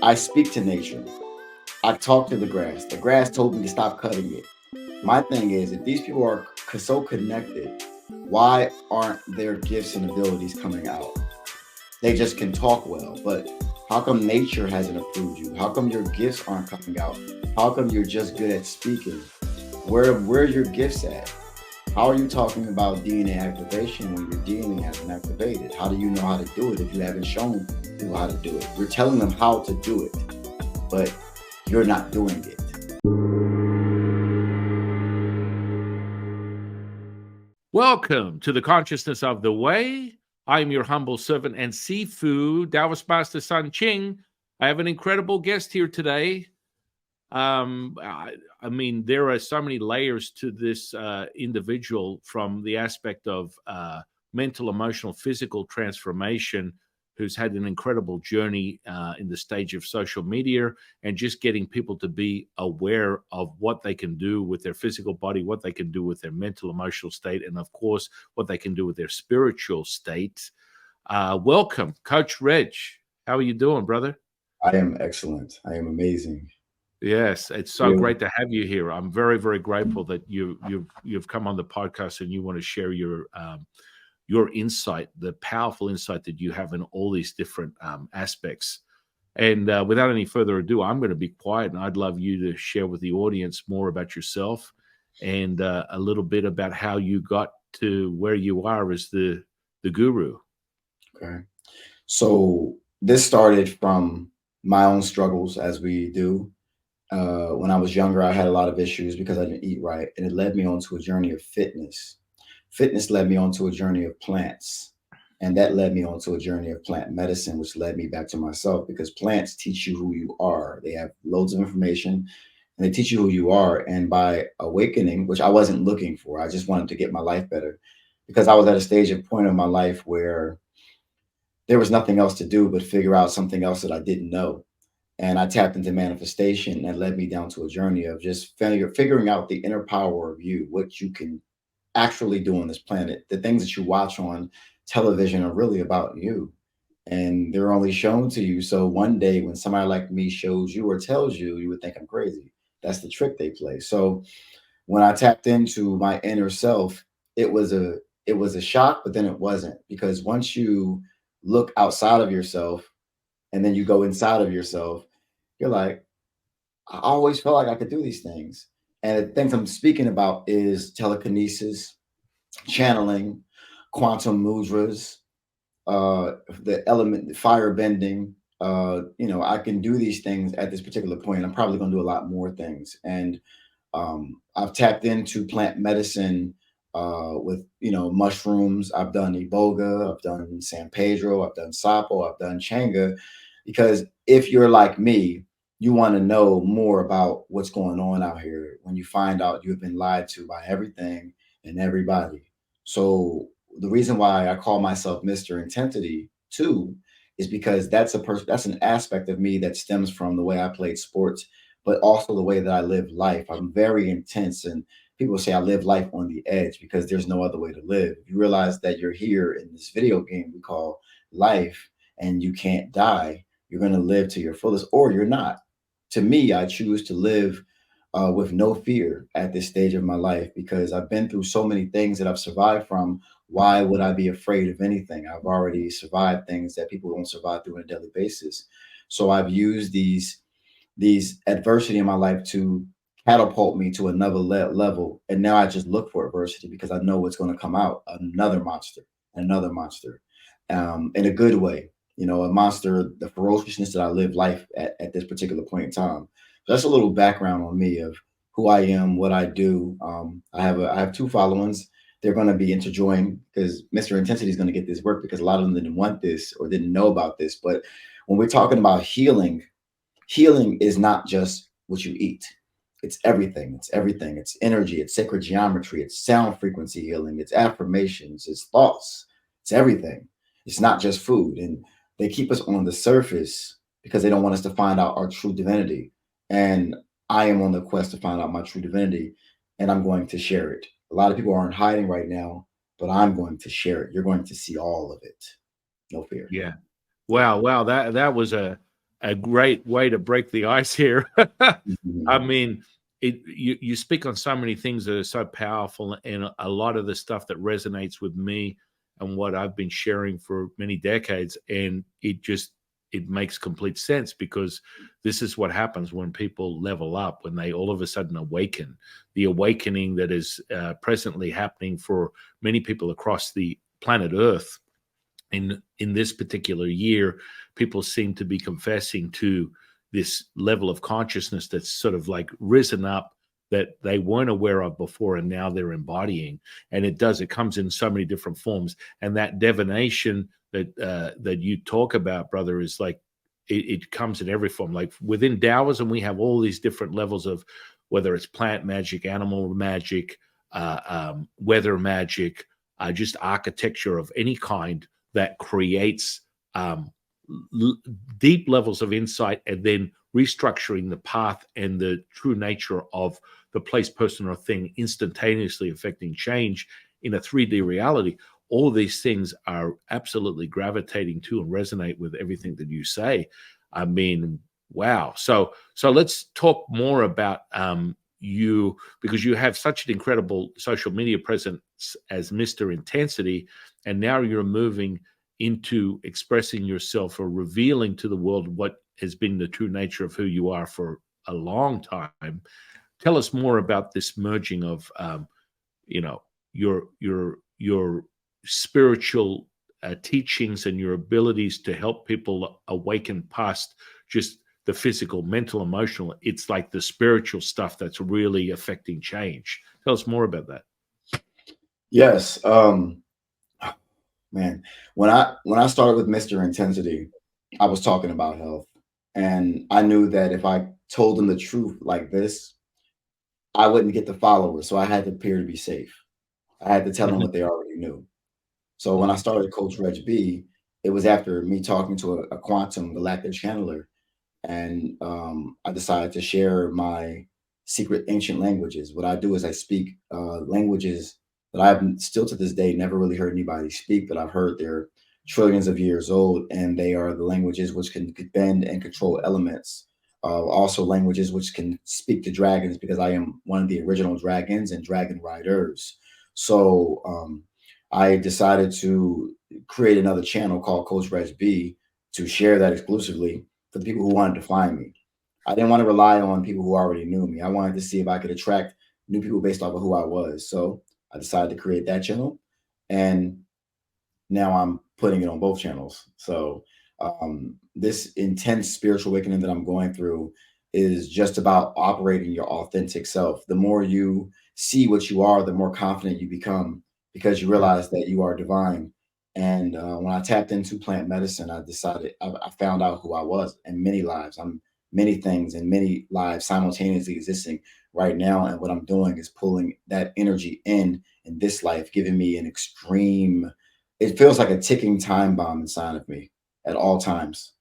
I speak to nature. I talk to the grass. The grass told me to stop cutting it. My thing is, if these people are so connected, why aren't their gifts and abilities coming out? They just can talk well, but how come nature hasn't approved you? How come your gifts aren't coming out? How come you're just good at speaking? Where are your gifts at? How are you talking about DNA activation when your DNA hasn't activated? How do you know how to do it if you haven't shown people how to do it? You're telling them how to do it, but you're not doing it. Welcome to the Consciousness of the Way. I'm your humble servant and Sifu, Taoist Master Sun Qing. I have an incredible guest here today. I mean, there are so many layers to this individual, from the aspect of mental, emotional, physical transformation, who's had an incredible journey in the stage of social media and just getting people to be aware of what they can do with their physical body, what they can do with their mental, emotional state, and of course, what they can do with their spiritual state. Welcome, Coach Reg. How are you doing, brother? I am excellent. I am amazing. Yes, it's so great to have you here. I'm very, very grateful that you've come on the podcast and you want to share your insight, the powerful insight that you have in all these different aspects. And without any further ado, I'm going to be quiet, and I'd love you to share with the audience more about yourself and a little bit about how you got to where you are as the guru. Okay. So this started from my own struggles, as we do. When I was younger, I had a lot of issues because I didn't eat right, and it led me onto a journey of fitness. Fitness led me onto a journey of plants, and that led me onto a journey of plant medicine, which led me back to myself, because plants teach you who you are. They have loads of information, and they teach you who you are. And by awakening, which I wasn't looking for, I just wanted to get my life better, because I was at a stage of point of my life where there was nothing else to do but figure out something else that I didn't know. And I tapped into manifestation, and that led me down to a journey of just figuring out the inner power of you, what you can actually do on this planet. The things that you watch on television are really about you, and they're only shown to you. So one day when somebody like me shows you or tells you, you would think I'm crazy. That's the trick they play. So when I tapped into my inner self, it was a it was a shock, but then it wasn't, because once you look outside of yourself and then you go inside of yourself, you're like, I always felt like I could do these things. And the things I'm speaking about is telekinesis, channeling, quantum mudras, the element, fire bending. I can do these things at this particular point. I'm probably going to do a lot more things. And I've tapped into plant medicine with mushrooms. I've done iboga, I've done San Pedro, I've done sapo, I've done changa, because if you're like me, you want to know more about what's going on out here when you find out you've been lied to by everything and everybody. So the reason why I call myself Mr. Intensity too is because that's an aspect of me that stems from the way I played sports, but also the way that I live life. I'm very intense, and people say I live life on the edge because there's no other way to live. If you realize that you're here in this video game we call life and you can't die, you're going to live to your fullest, or you're not. To me, I choose to live with no fear at this stage of my life, because I've been through so many things that I've survived from. Why would I be afraid of anything? I've already survived things that people don't survive through on a daily basis. So I've used these adversity in my life to catapult me to another level. And now I just look for adversity because I know what's going to come out, another monster, in a good way. A monster, the ferociousness that I live life at this particular point in time. So that's a little background on me of who I am, what I do. I have two followings. They're going to be interjoined because Mr. Intensity is going to get this work, because a lot of them didn't want this or didn't know about this. But when we're talking about healing, healing is not just what you eat. It's everything. It's everything. It's energy. It's sacred geometry. It's sound frequency healing. It's affirmations. It's thoughts. It's everything. It's not just food. And they keep us on the surface because they don't want us to find out our true divinity. And I am on the quest to find out my true divinity, and I'm going to share it. A lot of people aren't hiding right now, but I'm going to share it. You're going to see all of it. No fear. Yeah. Wow. That was a a great way to break the ice here. I Mhm. mean, you speak on so many things that are so powerful, and a lot of the stuff that resonates with me and what I've been sharing for many decades, and it makes complete sense, because this is what happens when people level up, when they all of a sudden awaken. The awakening that is presently happening for many people across the planet Earth in this particular year, people seem to be confessing to this level of consciousness that's sort of like risen up, that they weren't aware of before, and now they're embodying. And it comes in so many different forms. And that divination that you talk about, brother, is like it comes in every form. Like within Taoism, we have all these different levels of, whether it's plant magic, animal magic, weather magic, just architecture of any kind, that creates l- deep levels of insight, and then restructuring the path and the true nature of the place, person, or thing, instantaneously affecting change in a 3D reality. All of these things are absolutely gravitating to and resonate with everything that you say. I mean, wow. So let's talk more about you, because you have such an incredible social media presence as Mr. Intensity, and now you're moving into expressing yourself or revealing to the world what has been the true nature of who you are for a long time. Tell us more about this merging of, you know, your spiritual teachings and your abilities to help people awaken past just the physical, mental, emotional. It's like the spiritual stuff that's really affecting change. Tell us more about that. Yes. Man, when I started with Mr. Intensity, I was talking about health. And I knew that if I told them the truth like this, I wouldn't get the followers. So I had to appear to be safe. I had to tell them Mhm. what they already knew. So when I Mhm. started Coach Reg B, it was after me talking to a quantum galactic channeler, and I decided to share my secret ancient languages. What I do is I speak languages that I've still to this day never really heard anybody speak, but I've heard they're trillions of years old, and they are the languages which can bend and control elements. Also, languages which can speak to dragons, because I am one of the original dragons and dragon riders. So I decided to create another channel called Coach Reg B to share that exclusively for the people who wanted to find me. I didn't want to rely on people who already knew me. I wanted to see if I could attract new people based off of who I was. So I decided to create that channel, and now I'm putting it on both channels. So this intense spiritual awakening that I'm going through is just about operating your authentic self. The more you see what you are, the more confident you become, because you realize that you are divine. And when I tapped into plant medicine, I decided I found out who I was in many lives. I'm many things in many lives simultaneously existing right now. And what I'm doing is pulling that energy in this life, giving me an extreme, it feels like a ticking time bomb inside of me at all times.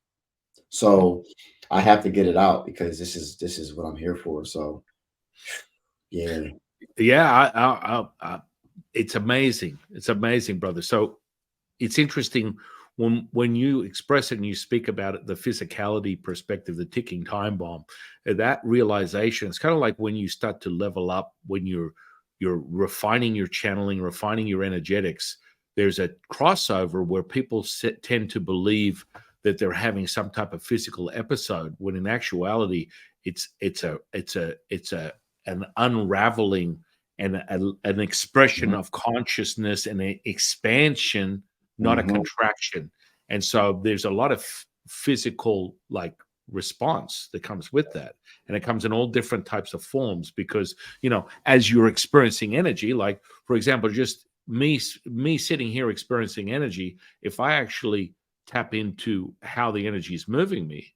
So I have to get it out, because this is what I'm here for. So yeah. Yeah, it's amazing. It's amazing, brother. So it's interesting when you express it and you speak about it, the physicality perspective, the ticking time bomb, that realization. It's kind of like when you start to level up, when you're refining your channeling, refining your energetics. There's a crossover where people tend to believe that they're having some type of physical episode, when in actuality, it's an unraveling and an expression Mhm, of consciousness and an expansion, not a mhm, contraction. And so there's a lot of physical like response that comes with that. And it comes in all different types of forms, because, as you're experiencing energy, like for example, just me sitting here experiencing energy, if I actually tap into how the energy is moving me,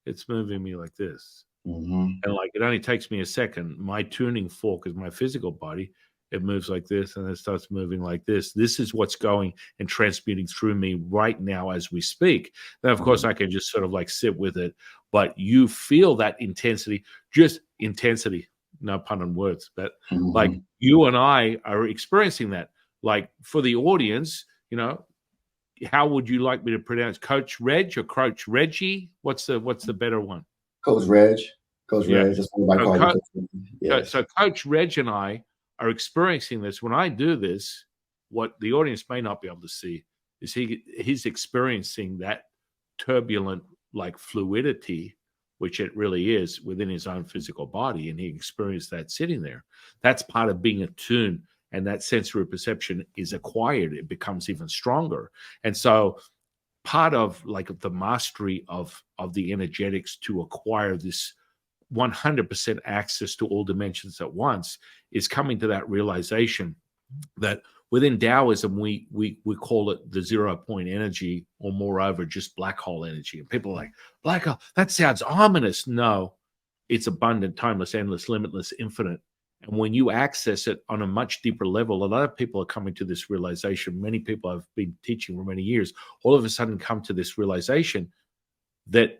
it's moving me like this. mhm, And like it only takes me a second. My tuning fork is my physical body. It moves like this and it starts moving like this. This is what's going and transmuting through me right now as we speak. Then, of course, mhm, I can just sort of like sit with it. But you feel that intensity, just intensity, no pun on words, but like mhm, you and I are experiencing that. Like for the audience, how would you like me to pronounce Coach Reg or Coach Reggie? What's the better one? Coach Reg. Coach Yeah. Reg. That's what I call you. Yes. So Coach Reg and I are experiencing this. When I do this, what the audience may not be able to see is he's experiencing that turbulent like fluidity, which it really is within his own physical body, and he experienced that sitting there. That's part of being attuned, and that sensory perception is acquired. It becomes even stronger. And so part of like the mastery of the energetics to acquire this 100% access to all dimensions at once is coming to that realization that within Taoism, we call it the 0 point energy, or moreover, just black hole energy. And people are like, black hole, that sounds ominous. No, it's abundant, timeless, endless, limitless, infinite. And when you access it on a much deeper level, a lot of people are coming to this realization. Many people I've been teaching for many years, all of a sudden come to this realization that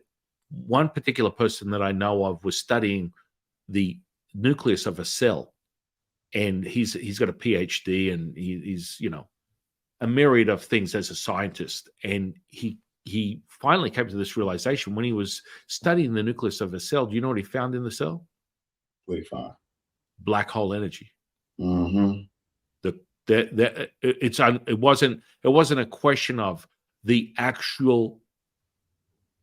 one particular person that I know of was studying the nucleus of a cell. And he's got a PhD, and he's a myriad of things as a scientist. And he finally came to this realization when he was studying the nucleus of a cell. Do you know what he found in the cell? What do you find? Black hole energy. Mm-hmm. It wasn't a question of the actual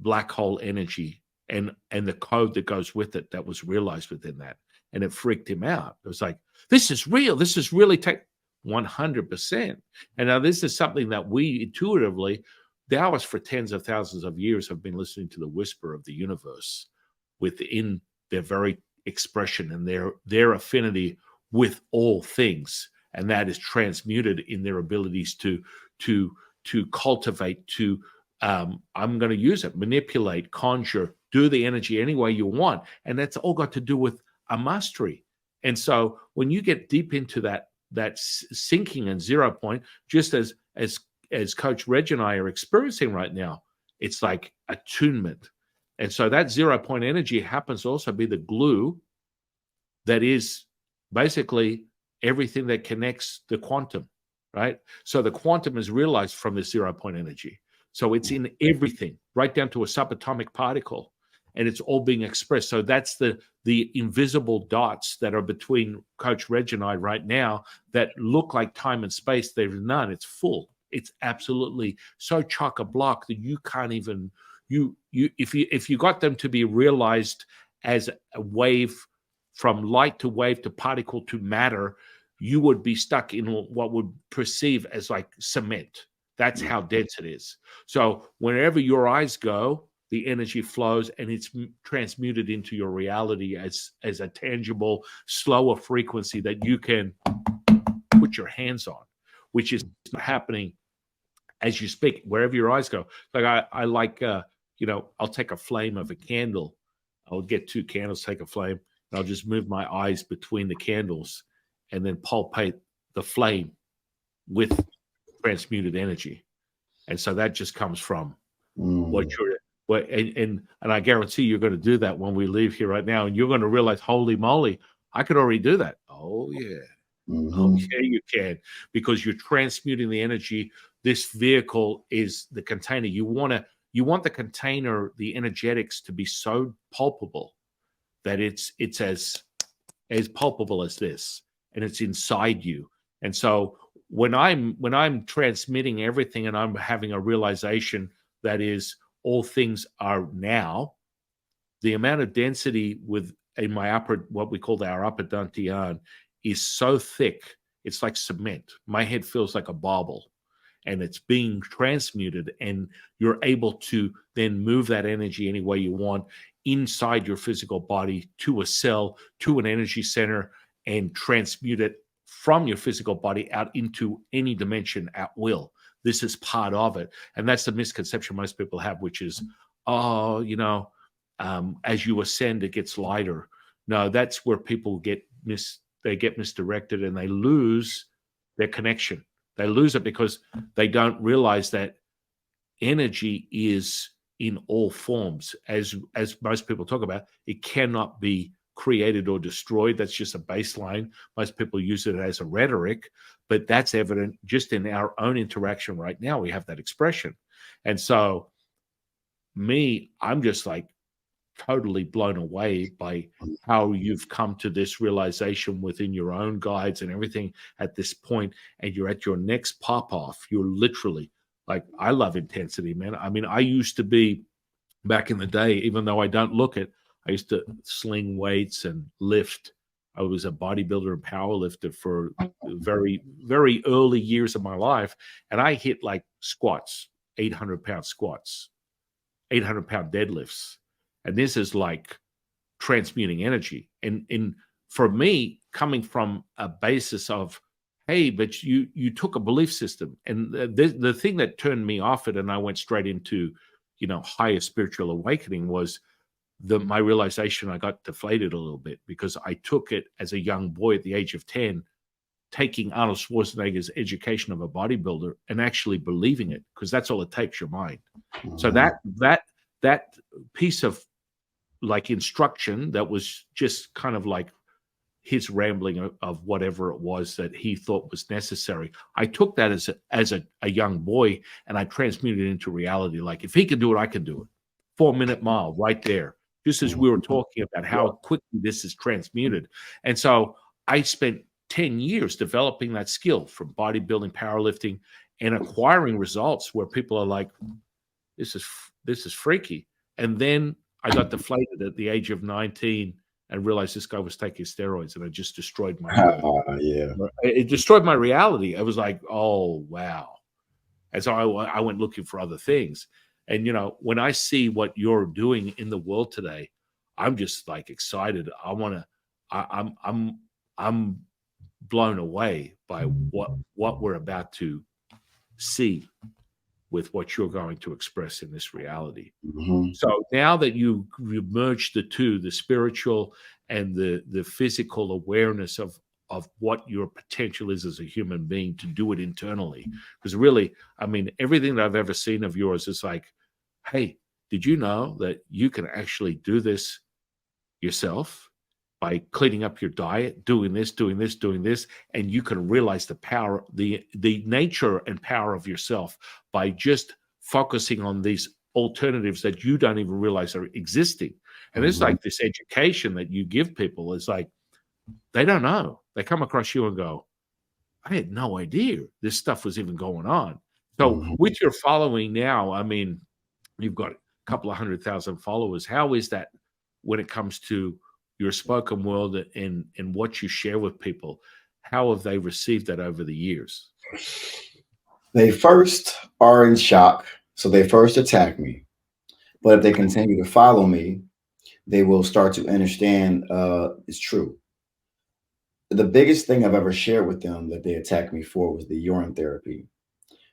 black hole energy and the code that goes with it that was realized within that. And it freaked him out. It was like, this is real. This is really 100%. And now this is something that we intuitively, Taoists for tens of thousands of years have been listening to the whisper of the universe within their very expression and their affinity with all things. And that is transmuted in their abilities to cultivate, to I'm going to use it, manipulate, conjure, do the energy any way you want. And that's all got to do with a mastery. And so when you get deep into that sinking and 0 point, just as Coach Reg and I are experiencing right now, it's like attunement. And so that 0 point energy happens to also be the glue that is basically everything that connects the quantum, right? So the quantum is realized from this 0 point energy. So it's in everything, right down to a subatomic particle, and it's all being expressed. So that's the invisible dots that are between Coach Reg and I right now that look like time and space. There's none. It's full. It's absolutely so chock-a-block that you can't even if you got them to be realized as a wave from light to wave to particle to matter, you would be stuck in what would perceive as like cement. That's how dense it is. So wherever your eyes go, the energy flows and it's transmuted into your reality as a tangible, slower frequency that you can put your hands on, which is happening as you speak, wherever your eyes go. Like I like, I'll take a flame of a candle. I'll get 2 candles, take a flame, and I'll just move my eyes between the candles and then palpate the flame with transmuted energy. And so that just comes from and I guarantee you're going to do that when we leave here right now, and you're going to realize, holy moly, I could already do that. Oh yeah. Mm-hmm. Oh yeah, you can, because you're transmuting the energy. This vehicle is the container. You want the container, the energetics, to be so palpable that it's as palpable as this, and it's inside you. And so when I'm transmitting everything and I'm having a realization that is all things are now, the amount of density in my upper, what we call our upper dantian, is so thick, it's like cement. My head feels like a bauble, and it's being transmuted, and you're able to then move that energy any way you want inside your physical body to a cell, to an energy center, and transmute it from your physical body out into any dimension at will. This is part of it. And that's the misconception most people have, which is, as you ascend, it gets lighter. No, that's where people get misdirected, and they lose their connection. They lose it because they don't realize that energy is in all forms. As most people talk about, it cannot be created or destroyed. That's just a baseline. Most people use it as a rhetoric, but that's evident just in our own interaction right now. We have that expression. And so I'm just like totally blown away by how you've come to this realization within your own guides and everything at this point, and you're at your next pop off. You're literally like, I love intensity, man. I mean, I used to be, back in the day, even though I don't look it, I used to sling weights and lift. I was a bodybuilder and power lifter for very, very early years of my life. And I hit like squats, 800-pound squats, 800-pound deadlifts. And this is like transmuting energy. And for me, coming from a basis of, hey, but you took a belief system. And the thing that turned me off it, and I went straight into, higher spiritual awakening, was my realization I got deflated a little bit, because I took it as a young boy at the age of 10, taking Arnold Schwarzenegger's education of a bodybuilder and actually believing it, because that's all it takes, your mind. So that piece of like instruction that was just kind of like his rambling of whatever it was that he thought was necessary, I took that as a young boy, and I transmuted it into reality. Like, if he can do it, I can do it. 4-minute mile right there, just as we were talking about how quickly this is transmuted. And so I spent 10 years developing that skill, from bodybuilding, powerlifting, and acquiring results where people are like, this is freaky. And then I got deflated at the age of 19 and realized this guy was taking steroids, and it just destroyed my it destroyed my reality. I was like, oh, wow. And so I went looking for other things. And, when I see what you're doing in the world today, I'm just like excited. I'm blown away by what we're about to see with what you're going to express in this reality. Mm-hmm. So now that you merge the two, the spiritual and the physical awareness of what your potential is as a human being to do it internally, because really, I mean, everything that I've ever seen of yours is like, hey, did you know that you can actually do this yourself by cleaning up your diet, doing this, and you can realize the power, the nature and power of yourself by just focusing on these alternatives that you don't even realize are existing. And it's like this education that you give people is like, they don't know. They come across you and go, I had no idea this stuff was even going on. So with your following now, I mean, you've got a couple of 100,000 followers. How is that when it comes to your spoken word and what you share with people? How have they received that over the years? They first are in shock. So they first attack me. But if they continue to follow me, they will start to understand it's true. The biggest thing I've ever shared with them that they attacked me for was the urine therapy.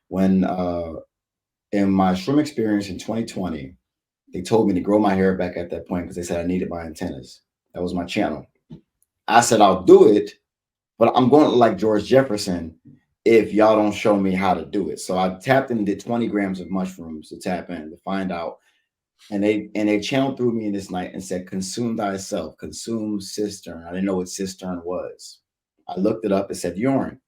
When in my shroom experience in 2020, they told me to grow my hair back at that point because they said I needed my antennas. That was my channel. I said, I'll do it, but I'm going to look like George Jefferson if y'all don't show me how to do it. So I tapped in and did 20 grams of mushrooms to tap in to find out. And they channeled through me in this night and said, consume thyself, consume cistern. I didn't know what cistern was. I looked it up. It said urine.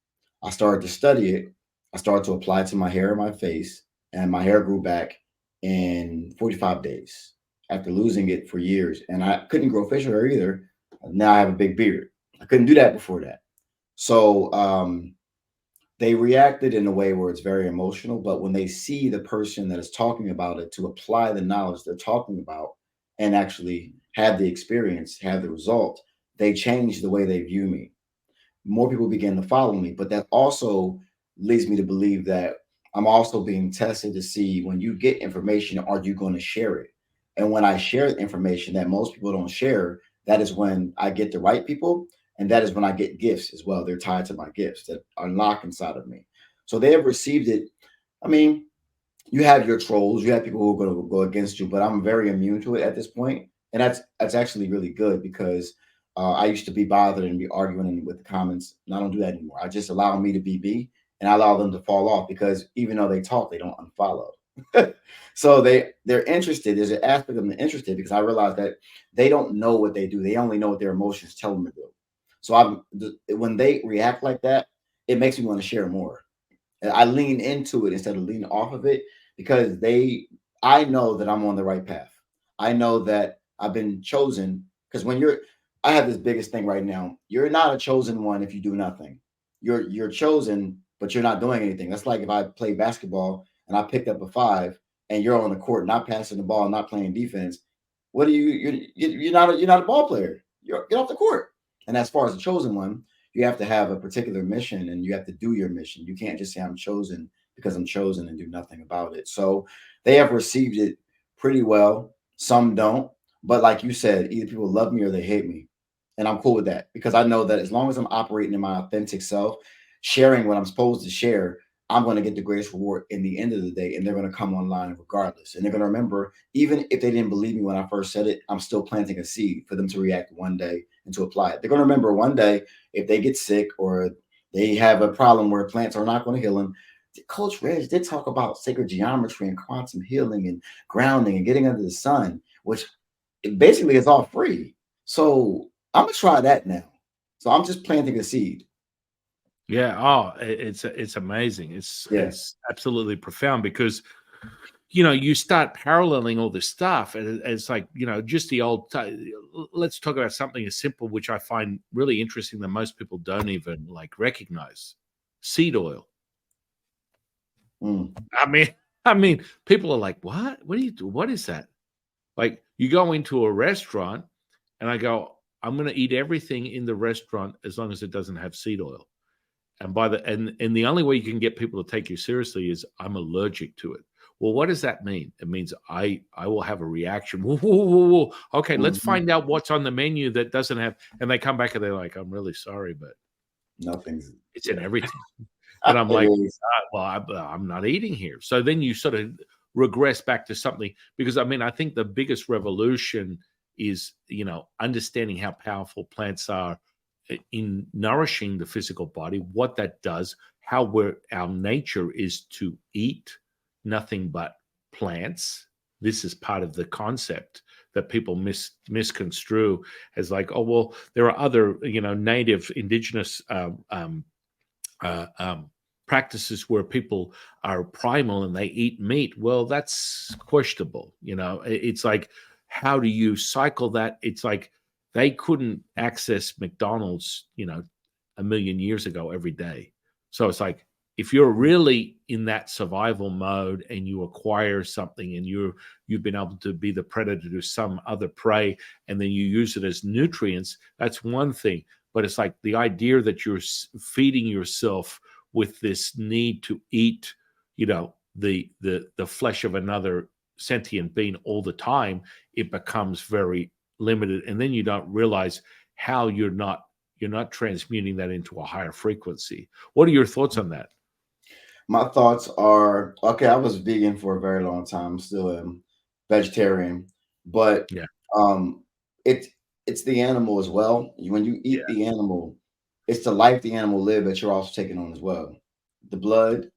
I started to study it. I started to apply it to my hair and my face, and my hair grew back in 45 days after losing it for years. And I couldn't grow facial hair either. Now I have a big beard. I couldn't do that before that. So they reacted in a way where it's very emotional, but when they see the person that is talking about it to apply the knowledge they're talking about and actually have the experience, have the result, they change the way they view me. More people begin to follow me, but that also leads me to believe that I'm also being tested to see, when you get information, are you going to share it? And when I share information that most people don't share, that is when I get the right people. And that is when I get gifts as well. They're tied to my gifts that unlock inside of me. So they have received it. I mean, you have your trolls, you have people who are going to go against you, but I'm very immune to it at this point. And that's actually really good, because I used to be bothered and be arguing with the comments, and I don't do that anymore. I just allow me to be me, and I allow them to fall off, because even though they talk, they don't unfollow. So they're interested. There's an aspect of them interested, because I realize that they don't know what they do. They only know what their emotions tell them to do. So when they react like that, it makes me want to share more. And I lean into it instead of leaning off of it because I know that I'm on the right path. I know that I've been chosen because I have this biggest thing right now. You're not a chosen one if you do nothing. You're chosen, but you're not doing anything. That's like if I play basketball and I picked up a five and you're on the court not passing the ball, not playing defense. What are you're not a ball player. Get off the court. And as far as the chosen one, you have to have a particular mission and you have to do your mission. You can't just say I'm chosen because I'm chosen and do nothing about it. So they have received it pretty well. Some don't. But like you said, either people love me or they hate me. And I'm cool with that because I know that as long as I'm operating in my authentic self, sharing what I'm supposed to share, I'm going to get the greatest reward in the end of the day. And they're going to come online regardless. And they're going to remember, even if they didn't believe me when I first said it, I'm still planting a seed for them to react one day and to apply it. They're going to remember one day if they get sick or they have a problem where plants are not going to heal them. Coach Reg did talk about sacred geometry and quantum healing and grounding and getting under the sun, which basically is all free. So I'm gonna try that now. So I'm just planting a seed. Yeah. Oh, it's amazing. Yeah. It's absolutely profound because you start paralleling all this stuff, and it's like just the old. Let's talk about something as simple, which I find really interesting that most people don't even like recognize: seed oil. Mm. I mean, I mean, people are like, "What? What do you do? What is that?" Like, you go into a restaurant, and I go, "I'm going to eat everything in the restaurant as long as it doesn't have seed oil." And the only way you can get people to take you seriously is I'm allergic to it. Well, what does that mean? It means I will have a reaction. Whoa, whoa, whoa, whoa. Okay, let's Mm-hmm. find out what's on the menu that doesn't have. And they come back and they're like, "I'm really sorry, but Nothing's. it's in Yeah. everything." And I'm It like, is. Well, I'm not eating here." So then you sort of regress back to something because I mean, I think the biggest revolution is, understanding how powerful plants are in nourishing the physical body, what that does, how our nature is to eat nothing but plants. This is part of the concept that people misconstrue as like, oh, well, there are other, native indigenous uh, um, practices where people are primal and they eat meat. Well, that's questionable. It's like, how do you cycle that? It's like they couldn't access McDonald's, a million years ago every day. So it's like, if you're really in that survival mode and you acquire something and you've been able to be the predator to some other prey and then you use it as nutrients, that's one thing. But it's like the idea that you're feeding yourself with this need to eat, the flesh of another sentient being all the time, it becomes very limited, and then you don't realize how you're not transmuting that into a higher frequency. What are your thoughts on that? My thoughts are okay. I was vegan for a very long time, still am vegetarian, but Yeah, um, it it's the animal as well. When you yeah, eat the animal, it's the life the animal lived that you're also taking on as well. The blood,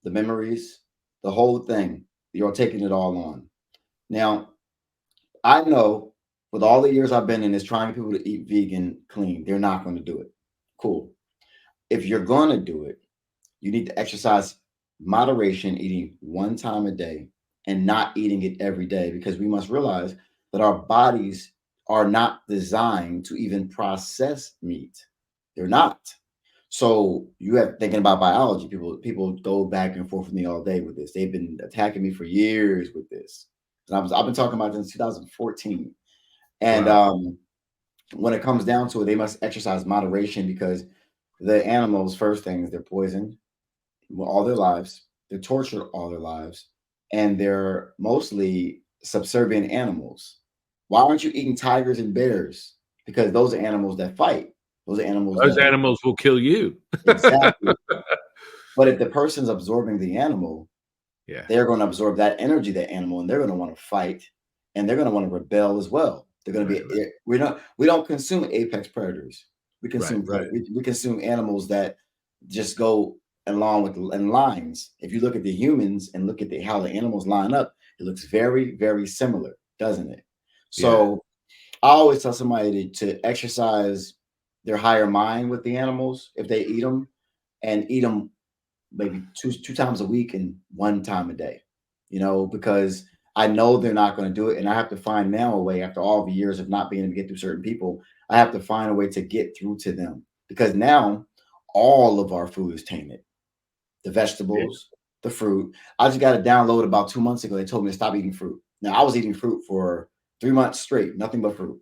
the memories, the whole thing. You're taking it all on. Now, I know with all the years I've been in this, trying people to eat vegan clean, they're not going to do it. Cool. If you're going to do it, you need to exercise moderation, eating one time a day and not eating it every day because we must realize that our bodies are not designed to even process meat. They're not. So you have thinking about biology. People go back and forth with me all day with this. They've been attacking me for years with this. And I've been talking about this since 2014. And wow, when it comes down to it, they must exercise moderation because the animals, first thing, is they're poisoned all their lives. They're tortured all their lives, and they're mostly subservient animals. Why aren't you eating tigers and bears? Because those are animals that fight. Those are animals those that animals will kill you. exactly. But if the person's absorbing the animal, Yeah, they're going to absorb that energy, that animal, and they're going to want to fight, and they're going to want to rebel as well. They're going to right, be. We don't consume apex predators. We right, consume right, we consume animals that just go along with in lines. If you look at the humans and look at how the animals line up, it looks very very similar, doesn't it? yeah, So I always tell somebody to exercise their higher mind with the animals if they eat them and eat them maybe two times a week and one time a day, because I know they're not going to do it. And I have to find now a way, after all the years of not being able to get through certain people, I have to find a way to get through to them, because now all of our food is tainted. The Yeah. vegetables, the fruit. I just got a download about 2 months ago. They told me to stop eating fruit. Now I was eating fruit for 3 months straight, nothing but fruit,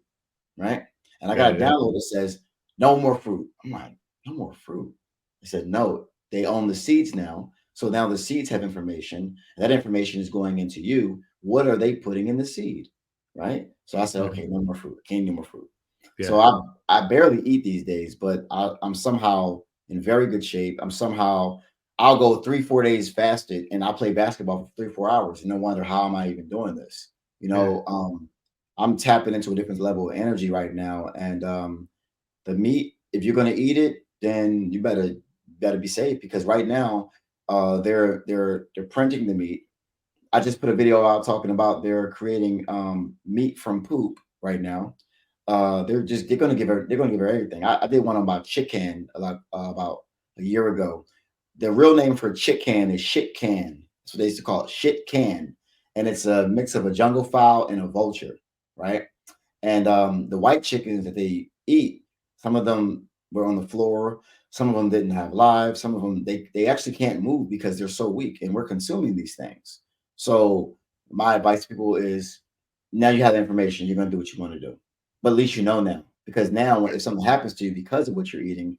right? And I got a Yeah. download that says no more fruit. I'm like, no more fruit. They said no. They own the seeds now. So now the seeds have information. That information is going into you. What are they putting in the seed? Right. So I said, Mhm. okay, no more fruit. Can't eat no more fruit. Yeah. So I barely eat these days, but I'm somehow in very good shape. I'll go 3-4 days fasted, and I'll play basketball for 3-4 hours, and no wonder how am I even doing this? Yeah. I'm tapping into a different level of energy right now, and the meat, if you're going to eat it, then you better be safe, because right now they're printing the meat. I just put a video out talking about they're creating meat from poop right now. They're gonna give her everything. I did one about chicken about a year ago. The real name for chicken is shit can. That's what they used to call it, shit can, and it's a mix of a jungle fowl and a vulture, right? And the white chickens that they eat, some of them were on the floor, some of them didn't have lives, some of them they actually can't move because they're so weak, and we're consuming these things. So my advice to people is, now you have the information, you're gonna do what you want to do, but at least you know now, because now if something happens to you because of what you're eating,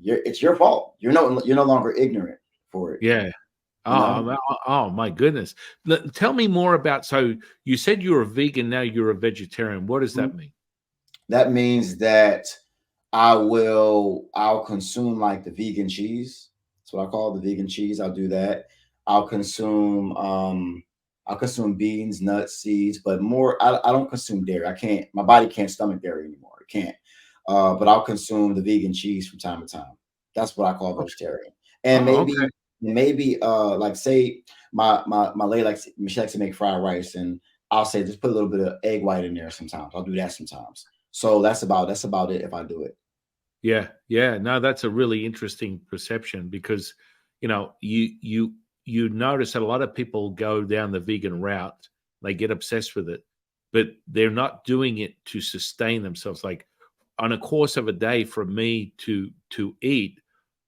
it's your fault. You're no longer ignorant for it. Yeah. You Oh, know. oh my goodness. Tell me more about, so you said you're a vegan, now you're a vegetarian. What does that mean? That means that I'll consume like the vegan cheese. That's what I call the vegan cheese. I'll do that. I'll consume I'll consume beans, nuts, seeds, but more I don't consume dairy. I can't, my body can't stomach dairy anymore. It can't. But I'll consume the vegan cheese from time to time. That's what I call Okay. vegetarian. And Oh, okay. maybe like say my lady likes, she likes to make fried rice, and I'll say just put a little bit of egg white in there sometimes. I'll do that sometimes. So that's about it if I do it. Yeah, yeah. No, that's a really interesting perception, because, you notice that a lot of people go down the vegan route, they get obsessed with it, but they're not doing it to sustain themselves. Like, on a course of a day, for me to eat,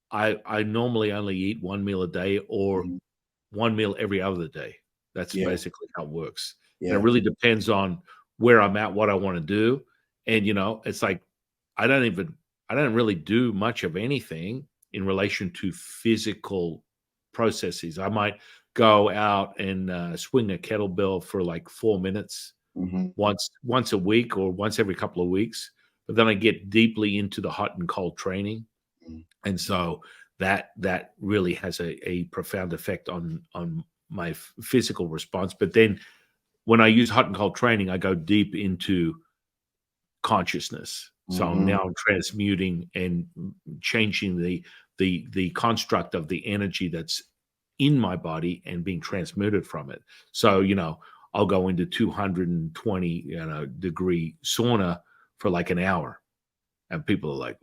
I normally only eat one meal a day, or Mhm. one meal every other day. That's Yeah, basically how it works. And it yeah. really depends on where I'm at, what I want to do. And, it's like, I don't even, I don't really do much of anything in relation to physical processes. I might go out and swing a kettlebell for like 4 minutes Mhm, once a week, or once every couple of weeks. But then I get deeply into the hot and cold training, mhm, and so that really has a profound effect on my physical response. But then when I use hot and cold training, I go deep into consciousness. So mhm, now I'm transmuting and changing the construct of the energy that's in my body and being transmuted from it. So, I'll go into 220, degree sauna for like an hour, and people are like,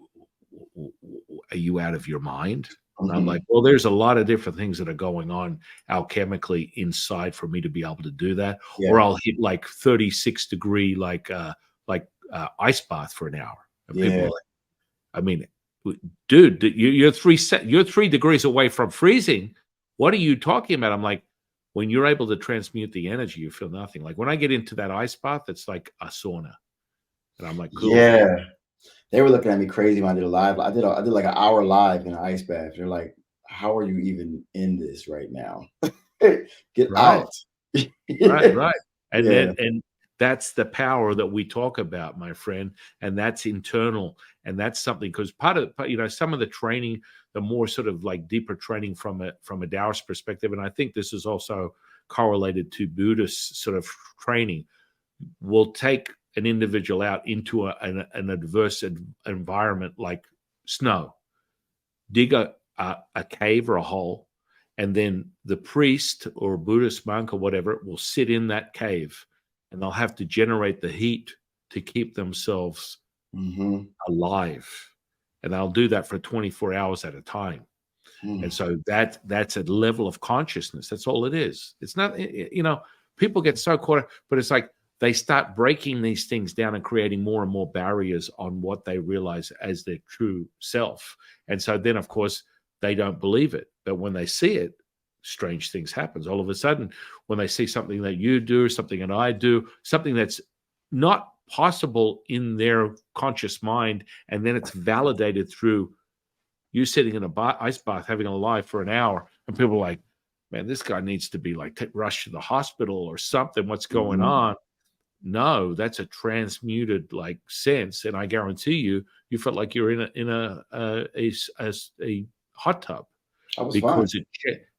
are you out of your mind? And I'm like, mhm. well, there's a lot of different things that are going on alchemically inside for me to be able to do that. Or Yeah, I'll hit like 36-degree, ice bath for an hour. And people are yeah. like, I mean, dude, you're 3 degrees away from freezing. What are you talking about? I'm like, when you're able to transmute the energy, you feel nothing. Like, when I get into that ice bath, it's like a sauna. And I'm like, cool. Yeah. They were looking at me crazy when I did a live. I did like an hour live in an ice bath. They're like, "How are you even in this right now? Get Right. out." Right, right. And Yeah. then that's the power that we talk about, my friend, and that's internal, and that's something, because some of the training, the more sort of like deeper training from a Taoist perspective, and I think this is also correlated to Buddhist sort of training, will take an individual out into an adverse environment like snow, dig a cave or a hole, and then the priest or Buddhist monk or whatever will sit in that cave, and they'll have to generate the heat to keep themselves Mhm. alive. And they'll do that for 24 hours at a time. And Mm. so that's a level of consciousness. That's all it is. It's not, people get so caught up, but it's like they start breaking these things down and creating more and more barriers on what they realize as their true self. And so then, of course, they don't believe it. But when they see it, strange things happen. All of a sudden, when they see something that you do, something that I do, something that's not possible in their conscious mind, and then it's validated through you sitting in a ice bath having a lie for an hour, and people are like, man, this guy needs to be like rushed to the hospital or something. What's going Mhm. on? No, that's a transmuted like sense, and I guarantee you felt like you're in a hot tub, I was fine. because it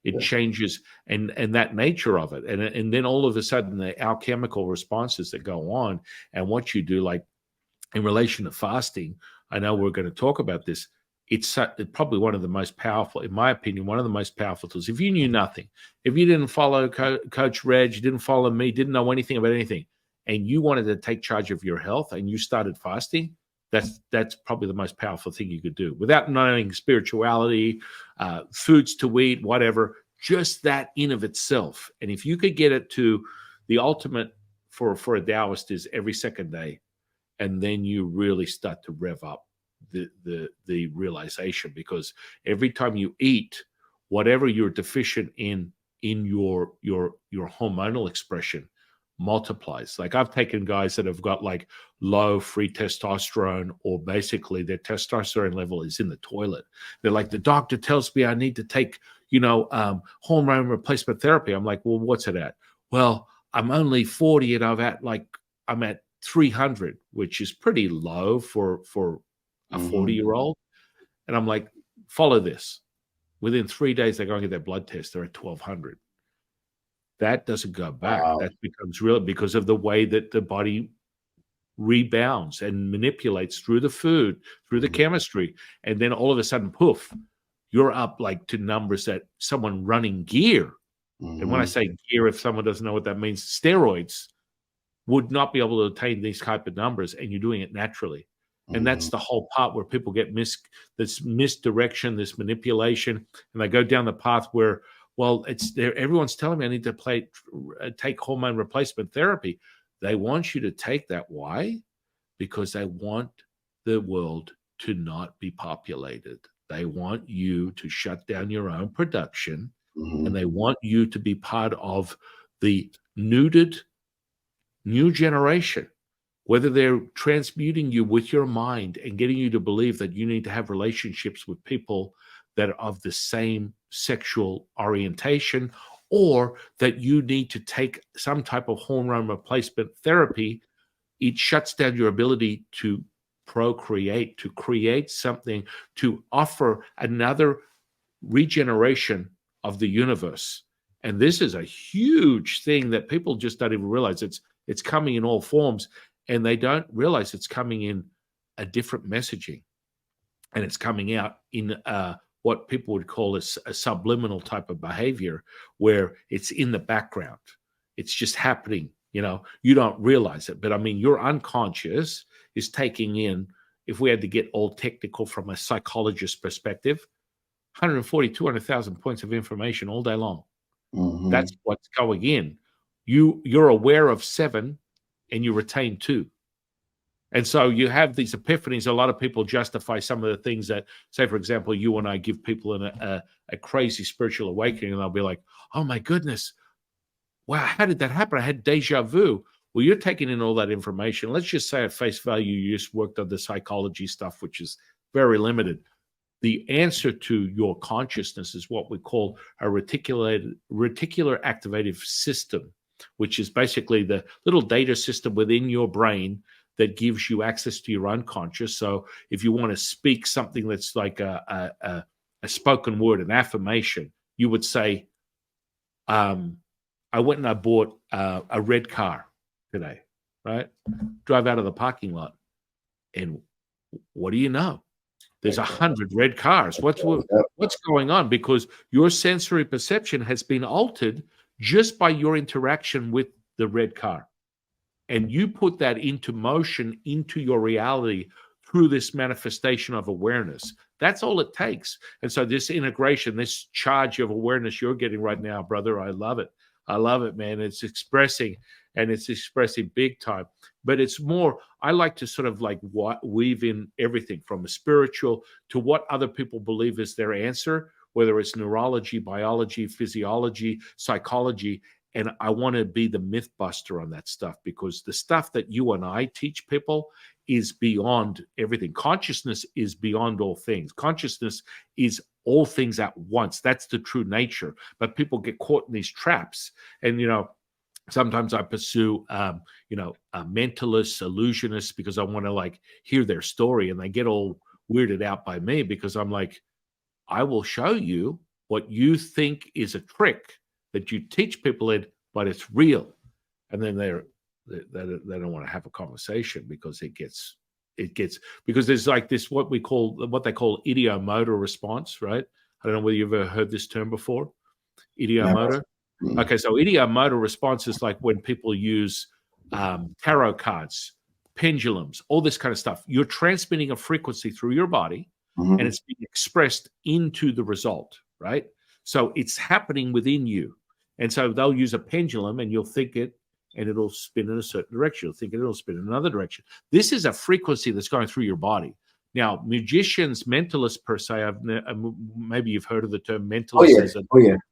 Yeah. changes, and that nature of it, and then all of a sudden the alchemical responses that go on, and what you do, like in relation to fasting. I know we're going to talk about this. It's probably one of the most powerful, in my opinion, one of the most powerful tools. If you knew nothing, if you didn't follow Coach Reg, you didn't follow me, didn't know anything about anything, and you wanted to take charge of your health and you started fasting, that's probably the most powerful thing you could do without knowing spirituality, foods to eat, whatever. Just that in of itself, and if you could get it to the ultimate for a Taoist is every second day, and then you really start to rev up the realization, because every time you eat, whatever you're deficient in your hormonal expression multiplies. Like I've taken guys that have got like low free testosterone, or basically their testosterone level is in the toilet. They're like, the doctor tells me I need to take hormone replacement therapy. I'm like, well, what's it at? Well, I'm only 40 and I'm at 300, which is pretty low for a Mhm. 40-year-old. And I'm like, follow this. Within 3 days, they go and get their blood test. They're at 1,200. That doesn't go back. Wow. That becomes real because of the way that the body rebounds and manipulates through the food, through the Mhm. chemistry. And then all of a sudden, poof, you're up like to numbers that someone running gear. And when I Mhm. say gear, if someone doesn't know what that means, steroids would not be able to attain these type of numbers, and you're doing it naturally. And Mhm. that's the whole part where people get this misdirection, this manipulation, and they go down the path where, well, it's there. Everyone's telling me I need to take hormone replacement therapy. They want you to take that. Why? Because they want the world to not be populated. They want you to shut down your own production, and Mhm. they want you to be part of the neutered new generation, whether they're transmuting you with your mind and getting you to believe that you need to have relationships with people that are of the same sexual orientation, or that you need to take some type of hormone replacement therapy. It shuts down your ability to procreate, to create something, to offer another regeneration of the universe. And this is a huge thing that people just don't even realize. It's coming in all forms, and they don't realize it's coming in a different messaging, and it's coming out in what people would call a subliminal type of behavior, where it's in the background. It's just happening. You don't realize it, but I mean, your unconscious is taking in. If we had to get all technical from a psychologist perspective, 140, 200,000 points of information all day long. That's Mhm. what's going in. You're aware of 7 and you retain 2. And so you have these epiphanies. A lot of people justify some of the things that, say, for example, you and I give people a crazy spiritual awakening, and they'll be like, oh my goodness, wow, how did that happen? I had deja vu. Well, you're taking in all that information. Let's just say at face value, you just worked on the psychology stuff, which is very limited. The answer to your consciousness is what we call a reticular activative system, which is basically the little data system within your brain that gives you access to your unconscious. So if you want to speak something that's like a spoken word, an affirmation, you would say, I went and I bought a red car today, right? Drive out of the parking lot. And what do you know? There's Like, 100 red cars. yep. What's going on? Because your sensory perception has been altered just by your interaction with the red car. And you put that into motion, into your reality through this manifestation of awareness. That's all it takes. And so this integration, this charge of awareness you're getting right now, brother, I love it. I love it, man. It's expressing, and it's expressing big time. But it's more, I like to sort of like weave in everything from a spiritual to what other people believe is their answer, whether it's neurology, biology, physiology, psychology. And I want to be the myth buster on that stuff, because the stuff that you and I teach people is beyond everything. Consciousness is beyond all things. Consciousness is all things at once. That's the true nature. But people get caught in these traps. And, sometimes I pursue, mentalists, illusionists, because I want to like hear their story, and they get all weirded out by me, because I'm like, I will show you what you think is a trick that you teach people it, but it's real. And then they don't want to have a conversation, because it gets because there's like this what they call ideomotor response, right? I don't know whether you've ever heard this term before. Ideomotor. Okay, so ideomotor response is like when people use tarot cards, pendulums, all this kind of stuff. You're transmitting a frequency through your body, and it's being expressed into the result, right? So it's happening within you. And so they'll use a pendulum, and you'll think it, and it'll spin in a certain direction. You'll think it'll spin in another direction. This is a frequency that's going through your body. Now, magicians, mentalists per se, maybe you've heard of the term mentalist.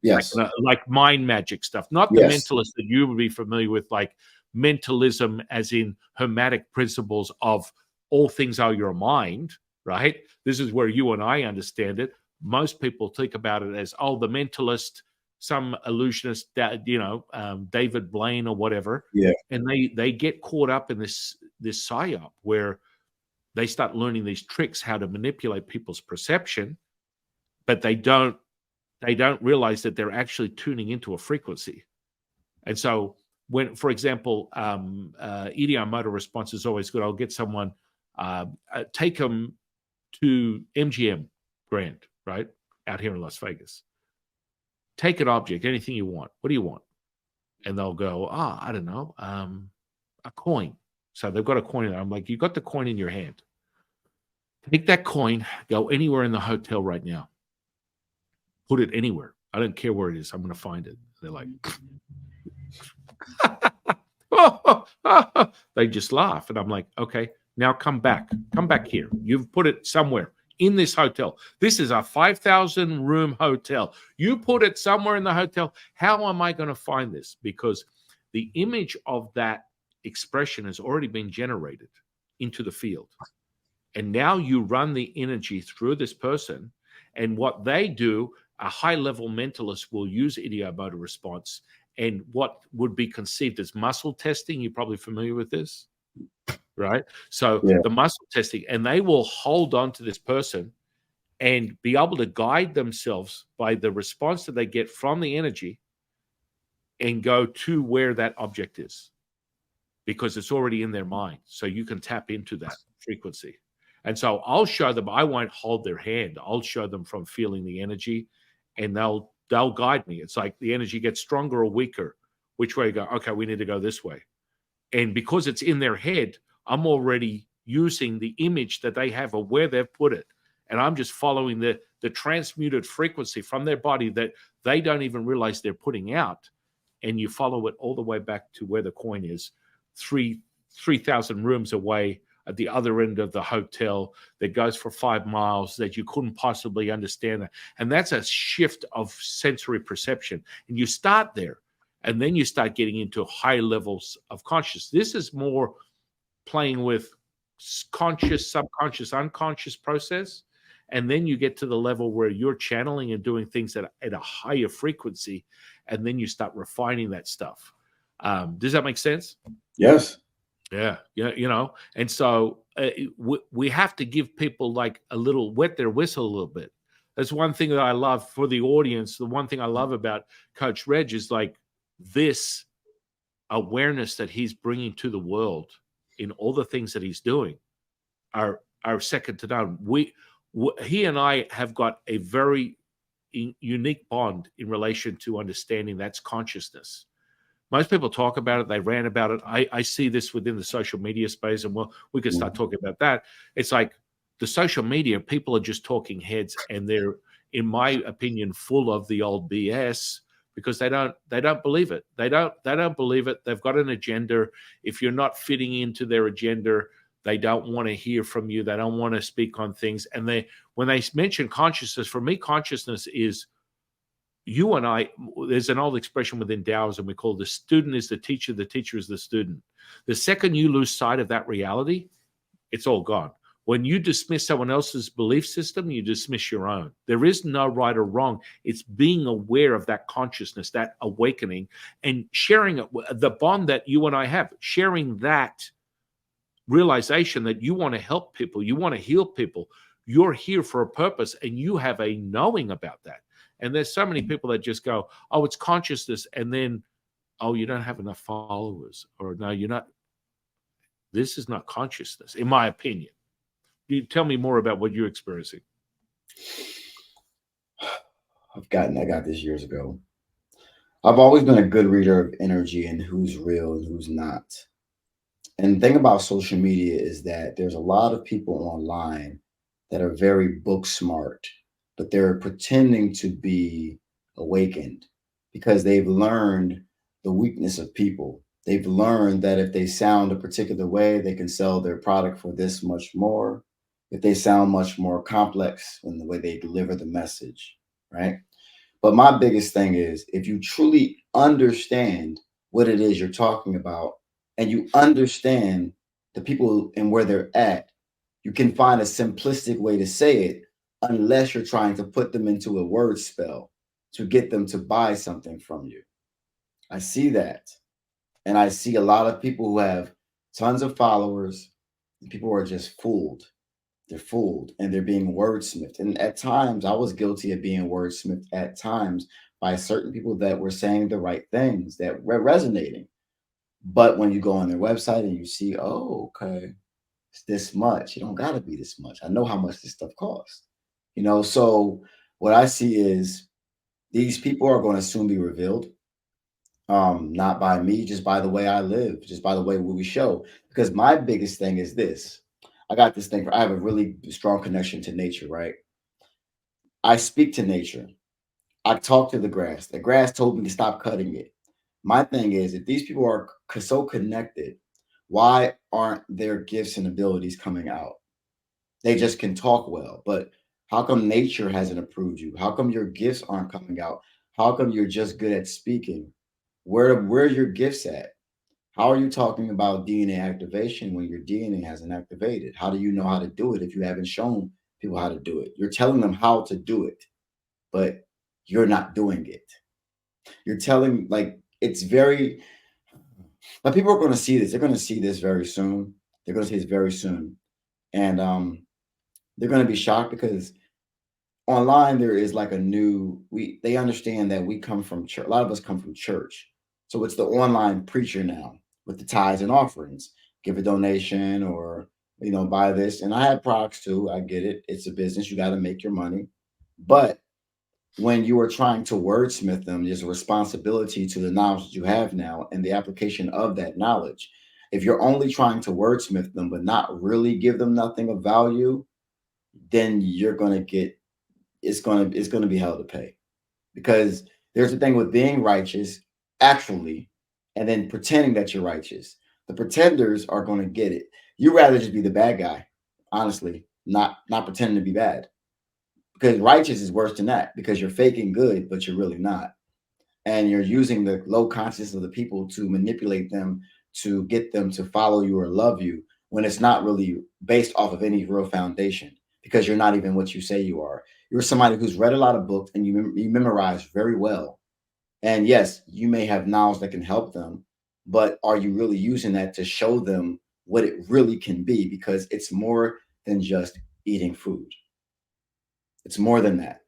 Yes. Like mind magic stuff. Not the mentalist that you would be familiar with, like mentalism as in hermetic principles of all things are your mind, right? This is where you and I understand it. Most people think about it as, the mentalist, some illusionist, David Blaine or whatever. Yeah. And they get caught up in this psyop where they start learning these tricks, how to manipulate people's perception, but they don't realize that they're actually tuning into a frequency. And so when, for example, ideomotor response is always good. I'll get someone, take them to MGM Grand, right? Out here in Las Vegas. Take an object, anything you want. What do you want? And they'll go, I don't know, a coin. So they've got a coin in there. I'm like, you got the coin in your hand. Take that coin, go anywhere in the hotel right now. Put it anywhere. I don't care where it is. I'm going to find it. They're like, they just laugh. And I'm like, okay, now come back. Come back here. You've put it somewhere in this hotel. This is a 5,000 room hotel. You put it somewhere in the hotel. How am I going to find this? Because the image of that expression has already been generated into the field. And now you run the energy through this person. And what they do, a high-level mentalist will use ideomotor response and what would be conceived as muscle testing. You're probably familiar with this, right? So the muscle testing, and they will hold on to this person and be able to guide themselves by the response that they get from the energy and go to where that object is, because it's already in their mind. So you can tap into that frequency. And so I'll show them, I won't hold their hand. I'll show them from feeling the energy, and they'll guide me. It's like the energy gets stronger or weaker. Which way you go? Okay, we need to go this way. And because it's in their head, I'm already using the image that they have of where they've put it. And I'm just following the transmuted frequency from their body that they don't even realize they're putting out. And you follow it all the way back to where the coin is, 3,000 rooms away at the other end of the hotel, that goes for 5 miles, that you couldn't possibly understand that. And that's a shift of sensory perception. And you start there, and then you start getting into high levels of consciousness. This is more playing with conscious, subconscious, unconscious process. And then you get to the level where you're channeling and doing things at a higher frequency. And then you start refining that stuff. Does that make sense? Yes. Yeah, and so we have to give people like a little, wet their whistle a little bit. That's one thing that I love for the audience. The one thing I love about Coach Reg is like this awareness that he's bringing to the world in all the things that he's doing are second to none. He and I have got a very unique bond in relation to understanding that's consciousness. most people talk about it, they rant about it. I see this within the social media space, and well, we could start talking about that. It's like the social media, people are just talking heads, and they're, in my opinion, full of the old BS because they don't believe it. They don't believe it. They've got an agenda. If you're not fitting into their agenda, they don't want to hear from you. They don't want to speak on things. And when they mention consciousness, for me, consciousness is you and I. There's an old expression within Taoism we call the student is the teacher is the student. The second you lose sight of that reality, it's all gone. When you dismiss someone else's belief system, you dismiss your own. There is no right or wrong. It's being aware of that consciousness, that awakening, and sharing it. The bond that you and I have, sharing that realization that you want to help people, you want to heal people, you're here for a purpose, and you have a knowing about that. And there's so many people that just go, oh, it's consciousness, and then, oh, you don't have enough followers, or no, you're not. This is not consciousness, in my opinion. You tell me more about what you're experiencing. I got this years ago. I've always been a good reader of energy and who's real and who's not. And the thing about social media is that there's a lot of people online that are very book smart, but they're pretending to be awakened because they've learned the weakness of people. They've learned that if they sound a particular way, they can sell their product for this much more. If they sound much more complex in the way they deliver the message, right? But my biggest thing is if you truly understand what it is you're talking about and you understand the people and where they're at, you can find a simplistic way to say it unless you're trying to put them into a word spell to get them to buy something from you. I see that. And I see a lot of people who have tons of followers, and people are just fooled. They're fooled and they're being wordsmithed. And at times, I was guilty of being wordsmithed at times by certain people that were saying the right things that were resonating. But when you go on their website and you see, oh, okay, it's this much, you don't got to be this much. I know how much this stuff costs. So what I see is these people are going to soon be revealed, not by me, just by the way I live, just by the way we show. Because my biggest thing is this. I got this thing. I have a really strong connection to nature, right? I speak to nature. I talk to the grass. The grass told me to stop cutting it. My thing is, if these people are so connected, why aren't their gifts and abilities coming out? They just can talk well, but how come nature hasn't approved you? How come your gifts aren't coming out? How come you're just good at speaking? Where are your gifts at? How are you talking about DNA activation when your DNA hasn't activated? How do you know how to do it if you haven't shown people how to do it? You're telling them how to do it, but you're not doing it. You're telling like it's very but people are going to see this. They're going to see this very soon. They're going to see this very soon. And they're going to be shocked because online there is like a new they understand that we come from church. A lot of us come from church. So it's the online preacher now with the tithes and offerings. Give a donation or buy this. And I have products too. I get it. It's a business. You got to make your money. But when you are trying to wordsmith them, there's a responsibility to the knowledge that you have now and the application of that knowledge. If you're only trying to wordsmith them but not really give them nothing of value, then you're going to get it's going to be hell to pay. Because there's a thing with being righteous actually and then pretending that you're righteous. The pretenders are going to get it. You rather just be the bad guy, honestly, not pretending to be bad. Because righteous is worse than that because you're faking good but you're really not, and you're using the low consciousness of the people to manipulate them to get them to follow you or love you when it's not really based off of any real foundation because you're not even what you say you are. You're somebody who's read a lot of books and you memorize very well. And yes, you may have knowledge that can help them, but are you really using that to show them what it really can be? Because it's more than just eating food. It's more than that.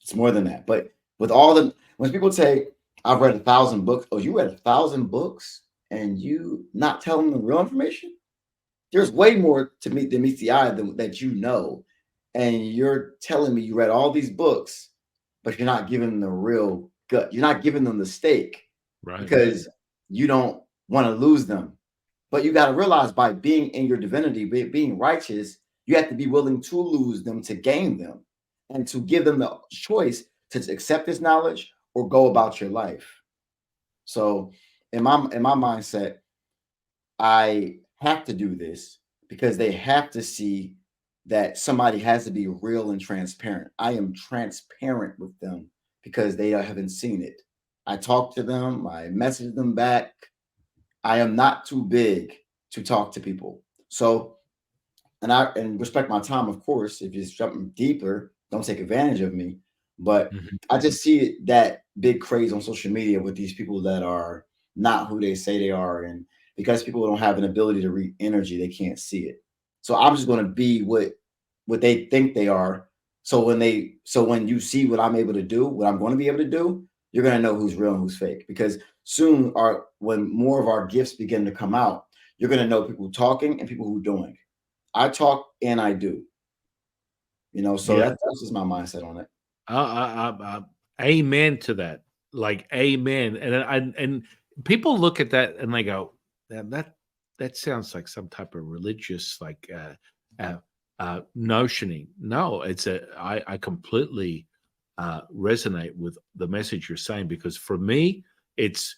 It's more than that. But with all the when people say, I've read 1,000 books, oh, you read 1,000 books and you not telling them the real information? There's way more to meet than meets the eye than that and you're telling me you read all these books, but you're not giving them the real gut. You're not giving them the steak. Right. because you don't want to lose them. But you got to realize by being in your divinity, being righteous, you have to be willing to lose them to gain them and to give them the choice to accept this knowledge or go about your life. So in my mindset, I have to do this because they have to see that somebody has to be real and transparent. I am transparent with them because they haven't seen it. I talk to them, I message them back. I am not too big to talk to people. So, and respect my time, of course. If you're jumping deeper, don't take advantage of me. But Mhm. I just see that big craze on social media with these people that are not who they say they are, and because people don't have an ability to read energy, they can't see it. So I'm just going to be what they think they are. So when you see what I'm able to do, what I'm going to be able to do, you're going to know who's real and who's fake. Because soon, when more of our gifts begin to come out, you're going to know people talking and people who doing. I talk and I do. So Yeah. that's just my mindset on it. Amen to that. Like, amen. And people look at that and they go, that sounds like some type of religious, like, uh, notioning. No, I completely resonate with the message you're saying, because for me, it's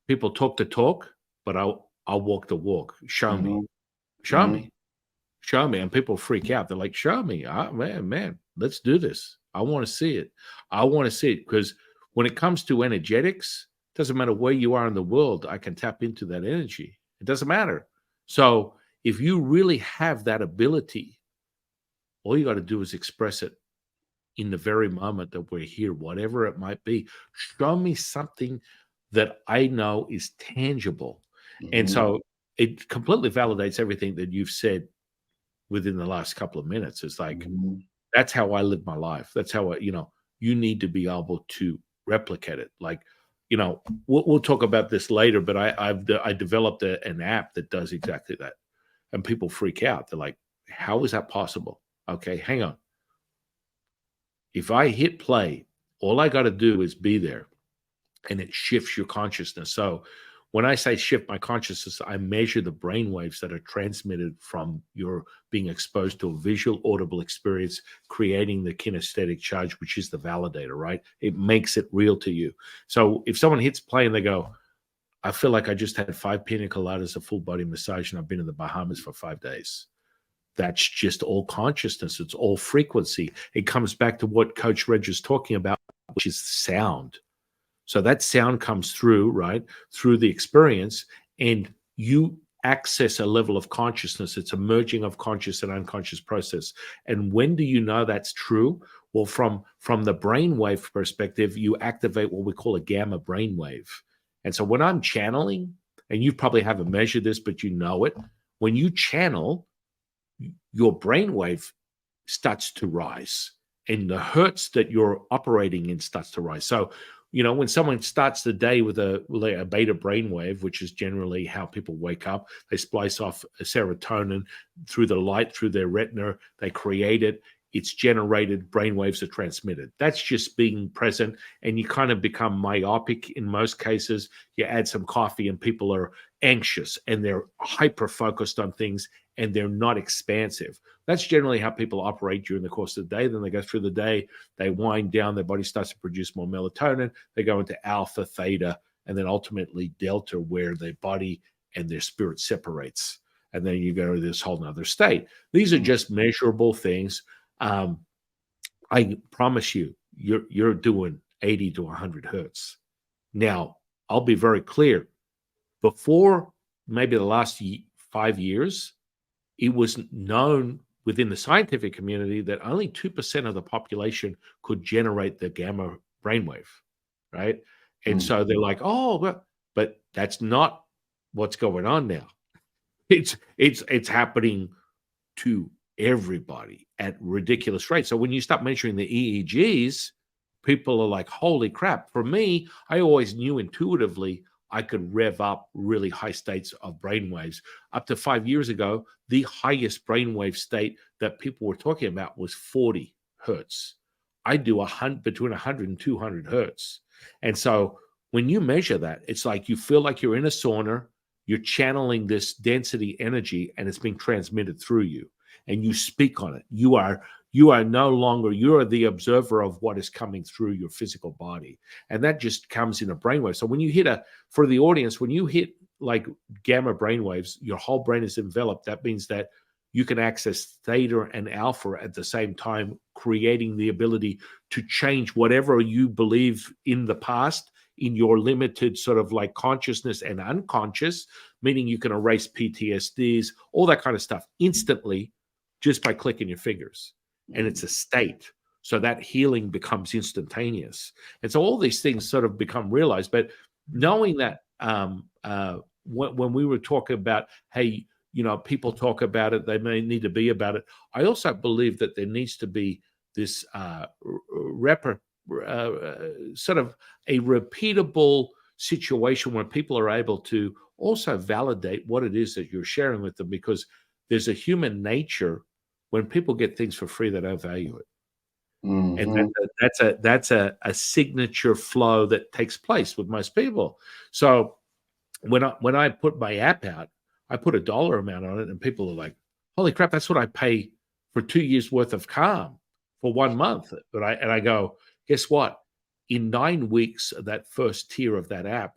people talk the talk, but I'll walk the walk. Show me, Hmm. show Hmm. me, show me. And people freak out. They're like, show me. Man, let's do this. I want to see it. I want to see it, because when it comes to energetics, doesn't matter where you are in the world, I can tap into that energy. It doesn't matter. So if you really have that ability, all you got to do is express it in the very moment that we're here, whatever it might be. Show me something that I know is tangible. And Hmm. so it completely validates everything that you've said within the last couple of minutes. It's like, Hmm. that's how I live my life. That's how you need to be able to replicate it. Like, we'll talk about this later, but I developed an app that does exactly that. And people freak out. They're like, how is that possible? Okay, hang on. If I hit play, all I got to do is be there, and it shifts your consciousness. So when I say shift my consciousness, I measure the brain waves that are transmitted from your being exposed to a visual, audible experience, creating the kinesthetic charge, which is the validator, right? It makes it real to you. So if someone hits play and they go, I feel like I just had 5 pina coladas, a full body massage, and I've been in the Bahamas for 5 days. That's just all consciousness. It's all frequency. It comes back to what Coach Reg is talking about, which is sound. So that sound comes through, right, through the experience, and you access a level of consciousness. It's a merging of conscious and unconscious process. And when do you know that's true? Well, from the brainwave perspective, you activate what we call a gamma brainwave. And so when I'm channeling, and you probably haven't measured this, but you know it, when you channel, your brainwave starts to rise, and the hertz that you're operating in starts to rise. So, when someone starts the day with a beta brainwave, which is generally how people wake up, they splice off a serotonin through the light, through their retina, they create it. It's generated, brainwaves are transmitted. That's just being present, and you kind of become myopic in most cases. You add some coffee, and people are anxious and they're hyper focused on things, and they're not expansive. That's generally how people operate during the course of the day. Then they go through the day, they wind down, their body starts to produce more melatonin, they go into alpha, theta, and then ultimately delta, where their body and their spirit separates. And then you go to this whole nother state. These are just measurable things. Um, I promise you, you're doing 80 to 100 hertz. Now, I'll be very clear. Before maybe the last 5 years, it was known within the scientific community that only 2% of the population could generate the gamma brainwave, right? And Hmm. so they're like, oh, well, but that's not what's going on now. It's happening to everybody at ridiculous rates. So when you start measuring the EEGs, people are like, holy crap. For me, I always knew intuitively I could rev up really high states of brainwaves. Up to 5 years ago, the highest brainwave state that people were talking about was 40 hertz. I do between 100 and 200 hertz. And so When you measure that, it's like you feel like you're in a sauna, you're channeling this density energy, and it's being transmitted through you, and you speak on it. You are no longer, you're the observer of what is coming through your physical body. And that just comes in a brainwave. So when you hit for the audience, when you hit like gamma brainwaves, your whole brain is enveloped. That means that you can access theta and alpha at the same time, creating the ability to change whatever you believe in the past in your limited sort of like consciousness and unconscious, meaning you can erase PTSDs, all that kind of stuff instantly just by clicking your fingers. And it's a state. So that healing becomes instantaneous. And so all these things sort of become realized. But knowing that when we were talking about, hey, people talk about it, they may need to be about it. I also believe that there needs to be this sort of a repeatable situation where people are able to also validate what it is that you're sharing with them, because there's a human nature. When people get things for free, they don't value it. And that's a signature flow that takes place with most people. So when I put my app out, I put a dollar amount on it, and people are like, "Holy crap, that's what I pay for 2 years worth of Calm for 1 month." But I go, guess what? In 9 weeks of that first tier of that app,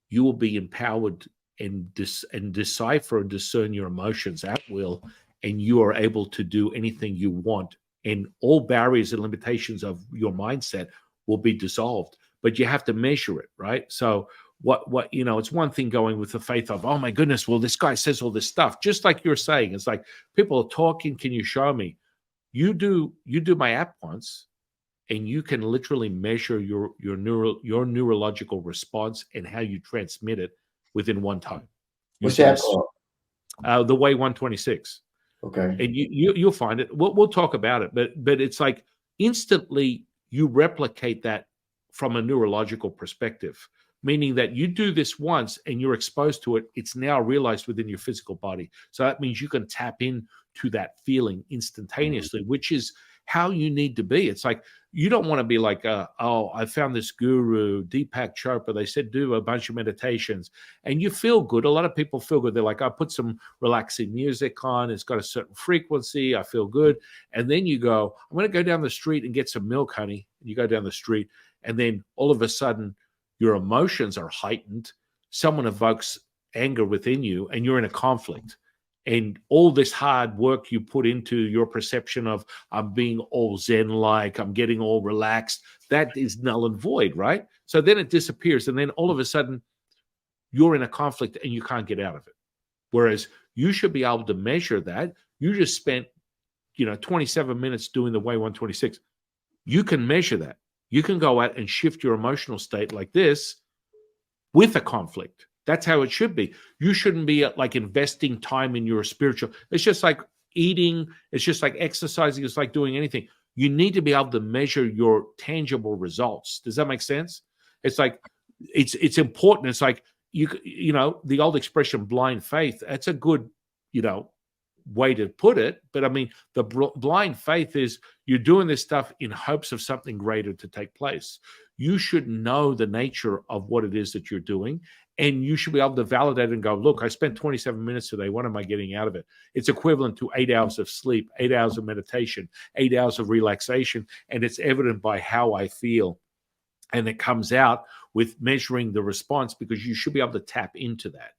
you will be empowered and decipher and discern your emotions at will, and you are able to do anything you want. And all barriers and limitations of your mindset will be dissolved. But you have to measure it, right? So it's one thing going with the faith of, oh my goodness, well, this guy says all this stuff, just like you're saying. It's like people are talking, can you show me? You do my app once, and you can literally measure your neurological response and how you transmit it within one time. What's that called? The Way 126. Okay. And you'll find it. We'll talk about it, but it's like instantly you replicate that from a neurological perspective, meaning that you do this once and you're exposed to it. It's now realized within your physical body. So that means you can tap in to that feeling instantaneously, which is how you need to be. It's like, you don't want to be like, oh, I found this guru, Deepak Chopra. They said, do a bunch of meditations and you feel good. A lot of people feel good. They're like, I put some relaxing music on. It's got a certain frequency. I feel good. And then you go, I'm going to go down the street and get some milk, honey. And you go down the street, and then all of a sudden your emotions are heightened. Someone evokes anger within you and you're in a conflict. And all this hard work you put into your perception of, I'm being all Zen-like, I'm getting all relaxed, that is null and void, right? So then it disappears. And then all of a sudden, you're in a conflict and you can't get out of it. Whereas you should be able to measure that. You just spent, 27 minutes doing the Way 126. You can measure that. You can go out and shift your emotional state like this with a conflict. That's how it should be. You shouldn't be like investing time in your spiritual. It's just like eating. It's just like exercising. It's like doing anything. You need to be able to measure your tangible results. Does that make sense? It's like, it's important. It's like, the old expression, blind faith. That's a good, way to put it. But I mean, the blind faith is you're doing this stuff in hopes of something greater to take place. You should know the nature of what it is that you're doing. And you should be able to validate and go, look, I spent 27 minutes today. What am I getting out of it? It's equivalent to 8 hours of sleep, 8 hours of meditation, 8 hours of relaxation. And it's evident by how I feel. And it comes out with measuring the response, because you should be able to tap into that.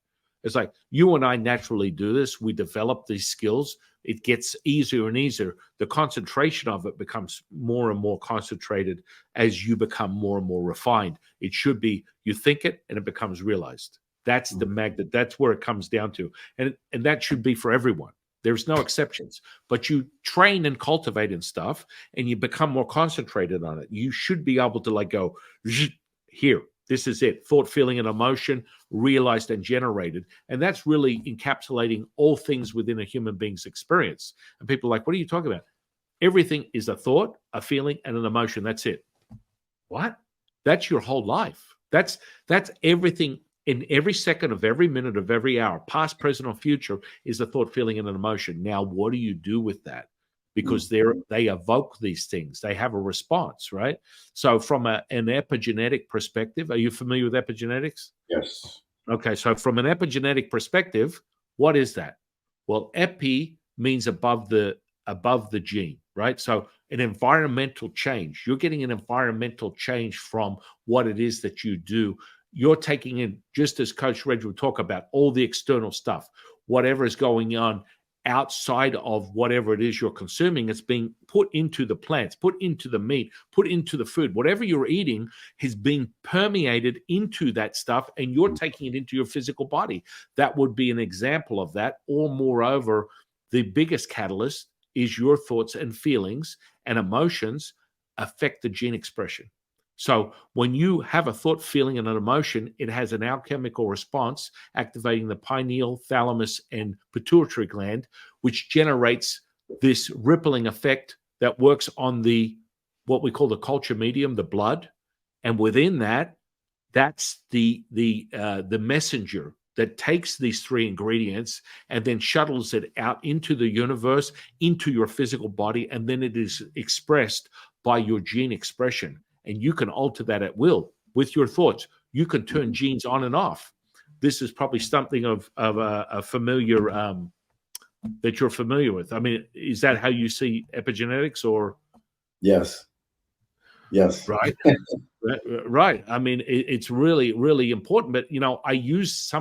It's like you and I naturally do this. We develop these skills. It gets easier and easier. The concentration of it becomes more and more concentrated as you become more and more refined. It should be, you think it and it becomes realized. That's the magnet. That's where it comes down to. And that should be for everyone. There's no exceptions. But you train and cultivate and stuff, and you become more concentrated on it. You should be able to like go, here, this is it. Thought, feeling, and emotion realized and generated. And that's really encapsulating all things within a human being's experience. And people are like, what are you talking about? Everything is a thought, a feeling, and an emotion. That's it. What? That's your whole life. That's everything. In every second of every minute of every hour, past, present, or future, is a thought, feeling, and an emotion. Now, what do you do with that? because they evoke these things. They have a response, right? So from an epigenetic perspective, are you familiar with epigenetics? Yes. Okay, so from an epigenetic perspective, what is that? Well, epi means above the gene, right? So an environmental change. You're getting an environmental change from what it is that you do. You're taking in, just as Coach Reg would talk about, all the external stuff, whatever is going on outside of whatever it is you're consuming. It's being put into the plants, put into the meat, put into the food. Whatever you're eating has been permeated into that stuff, and you're taking it into your physical body. That would be an example of that. Or moreover, the biggest catalyst is your thoughts and feelings and emotions affect the gene expression. So when you have a thought, feeling, and an emotion, it has an alchemical response activating the pineal, thalamus, and pituitary gland, which generates this rippling effect that works on what we call the culture medium, the blood. And within that, that's the messenger that takes these three ingredients and then shuttles it out into the universe, into your physical body, and then it is expressed by your gene expression. And you can alter that at will with your thoughts. You can turn genes on and off. This is probably something of a familiar that you're familiar with. I mean, is that how you see epigenetics? Or Yes. Right. Right. I mean, it's really, really important. But, I use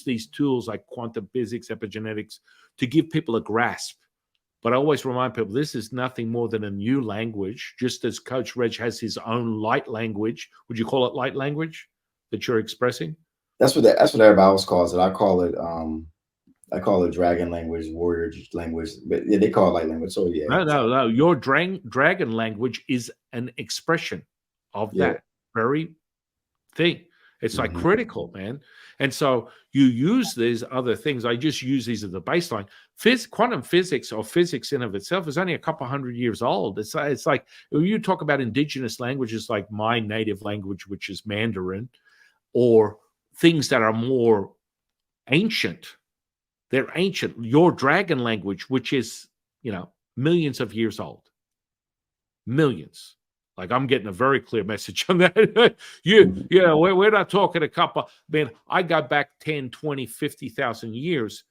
these tools like quantum physics, epigenetics, to give people a grasp. But I always remind people, this is nothing more than a new language, just as Coach Reg has his own light language. Would you call it light language that you're expressing? That's what everybody else calls it. I call it dragon language, warrior language, but yeah, they call it light language. So yeah. No. Your dragon language is an expression of that very thing. It's like critical, man. And so you use these other things. I just use these as the baseline. Quantum physics, or physics in of itself, is only a couple hundred years old. It's like when you talk about indigenous languages like my native language, which is Mandarin, or things that are more ancient. They're ancient. Your dragon language, which is, millions of years old. Millions. Like, I'm getting a very clear message on that. We're not talking a couple. Man, I go back 10, 20, 50,000 years.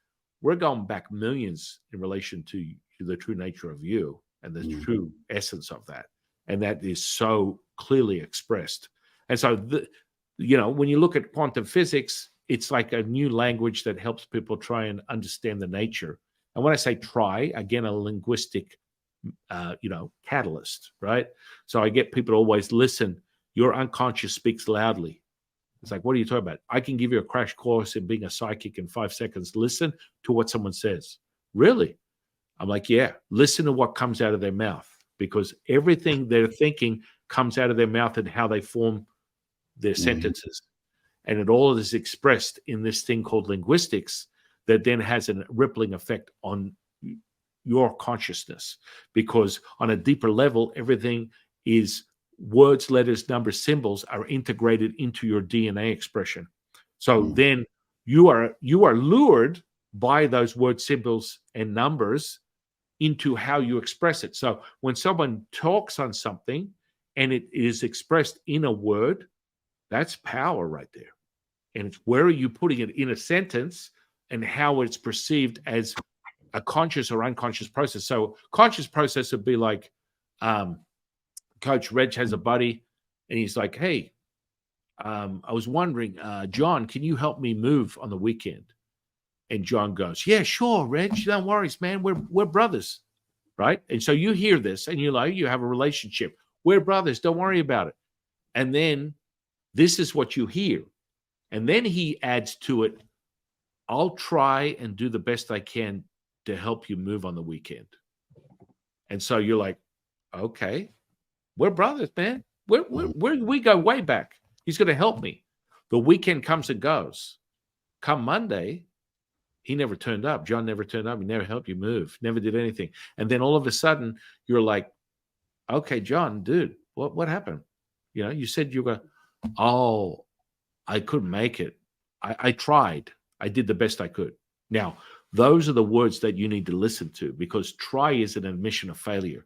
We're going back millions in relation to the true nature of you and the true essence of that. And that is so clearly expressed. And so, when you look at quantum physics, it's like a new language that helps people try and understand the nature. And when I say try, again, a linguistic catalyst, right? So I get people to always listen. Your unconscious speaks loudly. It's like, what are you talking about? I can give you a crash course in being a psychic in 5 seconds. Listen to what someone says. Really? I'm like, yeah, listen to what comes out of their mouth, because everything they're thinking comes out of their mouth and how they form their sentences. And it all is expressed in this thing called linguistics that then has a rippling effect on your consciousness, because on a deeper level, everything is words, letters, numbers, symbols are integrated into your DNA expression. So then you are lured by those words, symbols, and numbers into how you express it. So when someone talks on something and it is expressed in a word, that's power right there. And it's where are you putting it in a sentence and how it's perceived as a conscious or unconscious process. So conscious process would be like, Coach Reg has a buddy and he's like, hey, I was wondering, John, can you help me move on the weekend? And John goes, yeah, sure, Reg, don't worry, man. We're brothers, right? And so you hear this and you have a relationship. We're brothers. Don't worry about it. And then this is what you hear. And then he adds to it, I'll try and do the best I can to help you move on the weekend. And so you're like, okay, we're brothers, man. We go way back. He's going to help me. The weekend comes and goes. Come Monday, he never turned up. John never turned up. He never helped you move, never did anything. And then all of a sudden you're like, okay, John, dude, what happened? You said you were, I couldn't make it. I tried. I did the best I could. Now, those are the words that you need to listen to, because try is an admission of failure.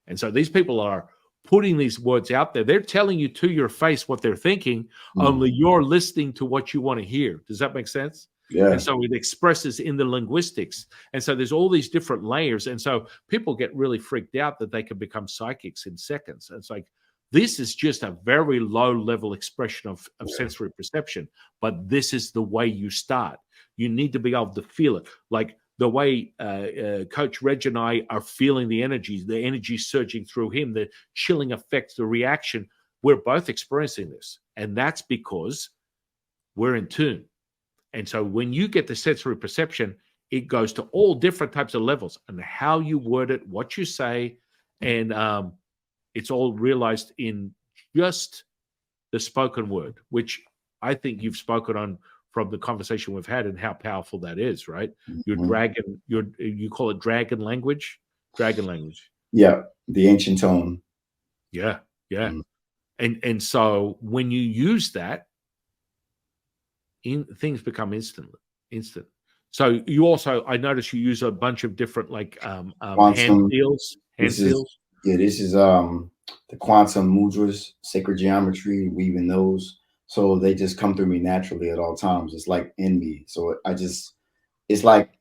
And so these people are putting these words out there. They're telling you to your face what they're thinking, only you're listening to what you want to hear. Does that make sense? Yeah. And so it expresses in the linguistics. And so there's all these different layers. And so people get really freaked out that they can become psychics in seconds. And it's like, this is just a very low level expression of sensory perception. But this is the way you start. You need to be able to feel it. Like the way Coach Reg and I are feeling the energy surging through him, the chilling effects, the reaction. We're both experiencing this. And that's because we're in tune. And so when you get the sensory perception, it goes to all different types of levels, and how you word it, what you say, and it's all realized in just the spoken word, which I think you've spoken on from the conversation we've had, and how powerful that is, right? Your dragon, you call it dragon language? Dragon language. Yeah, the ancient tone. Yeah. And so when you use that, things become instant. So you also, I notice you use a bunch of different like hand seals. This is the quantum mudras, sacred geometry, weaving those. So they just come through me naturally at all times. It's like in me. So it's like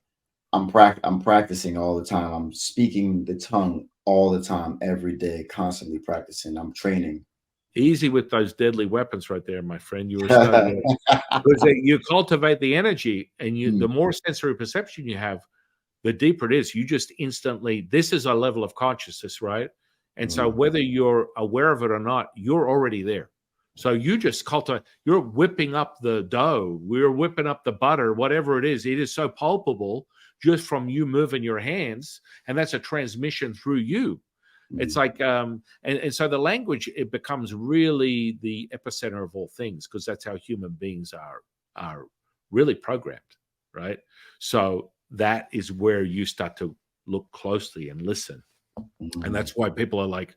I'm practicing all the time. I'm speaking the tongue all the time, every day, constantly practicing. I'm training. Easy with those deadly weapons right there, my friend. You were starting because you cultivate the energy, and the more sensory perception you have, the deeper it is. You just instantly, this is a level of consciousness, right? And so whether you're aware of it or not, you're already there. So you just cultivate, you're whipping up the dough, we're whipping up the butter, whatever it is so palpable just from you moving your hands, and that's a transmission through you. It's like, and so the language, it becomes really the epicenter of all things, because that's how human beings are really programmed, right? So that is where you start to look closely and listen. And that's why people are like,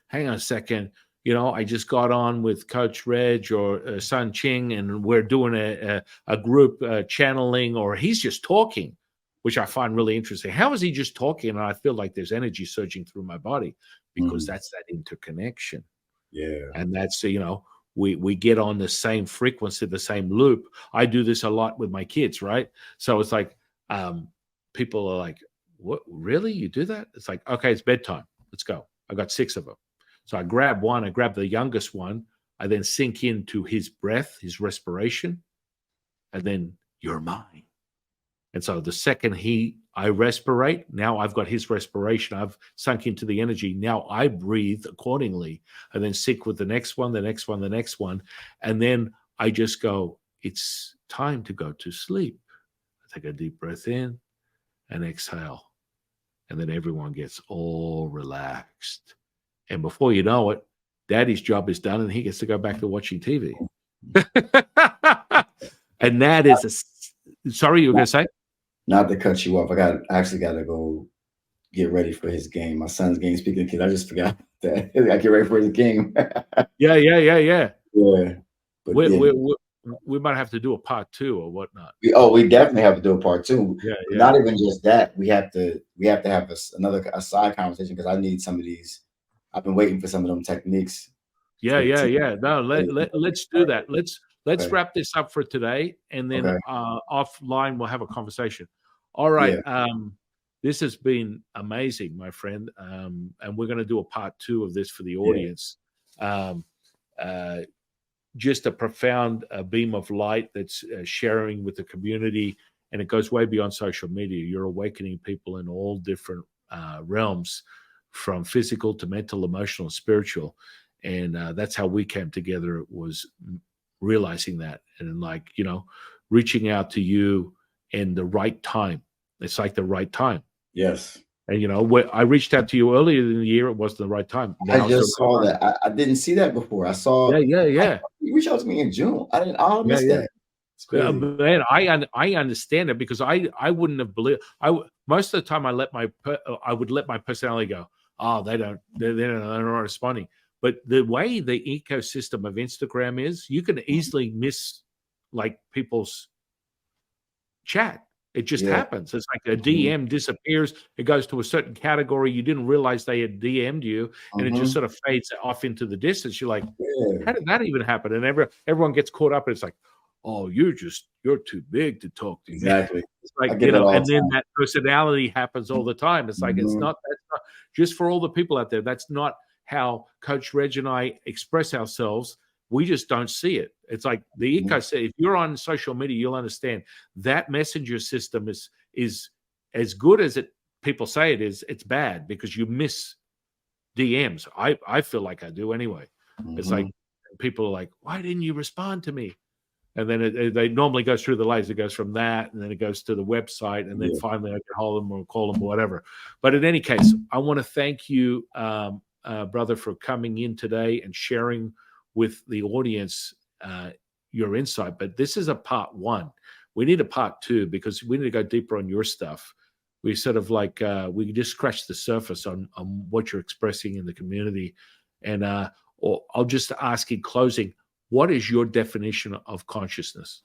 hang on a second, I just got on with Coach Reg or Sun Qing, and we're doing a group channeling, or he's just talking, which I find really interesting. How is he just talking? And I feel like there's energy surging through my body, because that's that interconnection. Yeah. And that's, we get on the same frequency, the same loop. I do this a lot with my kids, right? So it's like, people are like, what, really? You do that? It's like, okay, it's bedtime. Let's go. I got 6 of them. So I grab one, I grab the youngest one. I then sink into his breath, his respiration, and then you're mine. And so the second I respirate, now I've got his respiration. I've sunk into the energy. Now I breathe accordingly, and then sync with the next one, the next one, the next one. And then I just go, it's time to go to sleep. I take a deep breath in and exhale. And then everyone gets all relaxed. And before you know it, Daddy's job is done, and he gets to go back to watching TV. And that is sorry, you were going to say? Not to cut you off. I actually got to go get ready for his game. My son's game. Speaking of kids, I just forgot that. I get ready for his game. Yeah. Yeah. But we might have to do a part 2 or whatnot. We definitely have to do a part 2. Yeah. Not even just that. We have to have a side conversation, because I need some of these. I've been waiting for some of them techniques. Yeah. No, let's do that. Let's wrap this up for today, and then offline we'll have a conversation. All right. Yeah. This has been amazing, my friend. And we're going to do a part 2 of this for the audience. Just a profound beam of light that's sharing with the community, and it goes way beyond social media. You're awakening people in all different realms, from physical to mental, emotional, and spiritual. And that's how we came together, was realizing that, and reaching out to you in the right time. It's like the right time. Yes. And I reaced out to you earlier in the year. It wasn't the right time. Now I just saw that. I didn't see that before. I saw. Yeah. You reached out to me in June. I missed that. It's crazy. Man, I understand it, because I wouldn't have believed. Most of the time I would let my personality go. Oh, they're not responding. But the way the ecosystem of Instagram is, you can easily miss people's chat. It just Yeah. happens. It's like a DM disappears. It goes to a certain category. You didn't realize they had DM'd you, and it just sort of fades off into the distance. You're like, Yeah. how did that even happen? And everyone gets caught up. And it's like, oh, you're too big to talk to, man. Exactly. It's like, I get that all and the then time. that personality happens all the time. It's like, that's not just for all the people out there. That's not how Coach Reg and I express ourselves. We just don't see it. It's like the ecosystem. If you're on social media, you'll understand that messenger system is as good as people say it is. It's bad because you miss DMs. I feel like I do anyway. It's like people are like, why didn't you respond to me? And then they normally goes through the layers. It goes from that, and then it goes to the website, and then finally I can hold them or call them or whatever. But in any case, I want to thank you, brother, for coming in today and sharing with the audience your insight. But this is a part one. We need a part two because we need to go deeper on your stuff. We sort of like we just scratched the surface on what you're expressing in the community. And or I'll just ask in closing, what is your definition of consciousness?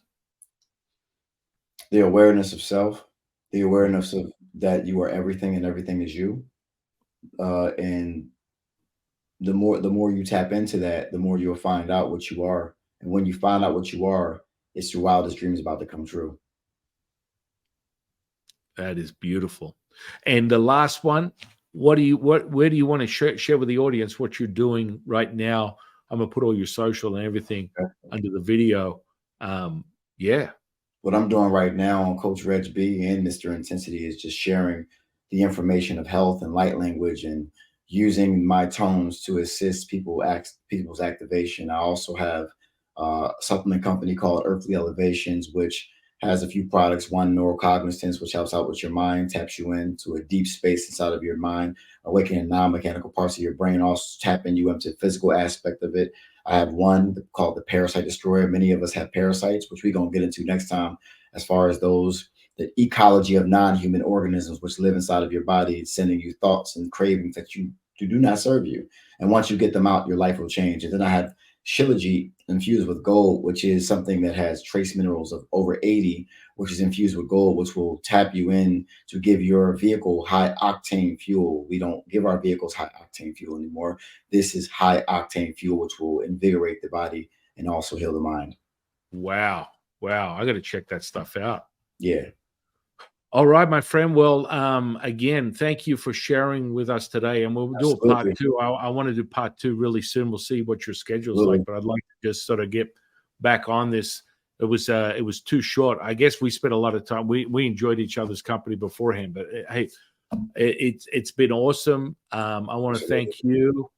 The awareness of self, the awareness of that you are everything and everything is you. And the more you tap into that, the more you'll find out what you are. And when you find out what you are, it's your wildest dreams about to come true. That is beautiful. And the last one, where do you want to share with the audience what you're doing right now? I'm gonna put all your social and everything under the video. Yeah. What I'm doing right now on Coach Reg B and Mr. Intensity is just sharing the information of health and light language and using my tones to assist people's activation. I also have a supplement company called Earthly Elevations, which has a few products. One, neurocognizance, which helps out with your mind, taps you into a deep space inside of your mind, awakening non-mechanical parts of your brain, also tapping you into the physical aspect of it. I have one called the Parasite Destroyer. Many of us have parasites, which we're going to get into next time, as far as those, the ecology of non-human organisms which live inside of your body, sending you thoughts and cravings that do not serve you. And once you get them out, your life will change. And then I have Shilajit infused with gold, which is something that has trace minerals of over 80, which is infused with gold, which will tap you in to give your vehicle high octane fuel. We don't give our vehicles high octane fuel anymore. This is high octane fuel, which will invigorate the body and also heal the mind. Wow. I got to check that stuff out. Yeah. All right, my friend. Well, again, thank you for sharing with us today. And we'll do a part two. I want to do part two really soon. We'll see what your schedule is like, but I'd like to just sort of get back on this. It was too short. I guess we spent a lot of time. We enjoyed each other's company beforehand, but hey, it's been awesome. I want to thank you.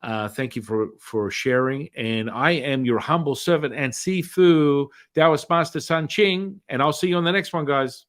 Thank you for sharing. And I am your humble servant and Sifu, Taoist Master Sun Qing. And I'll see you on the next one, guys.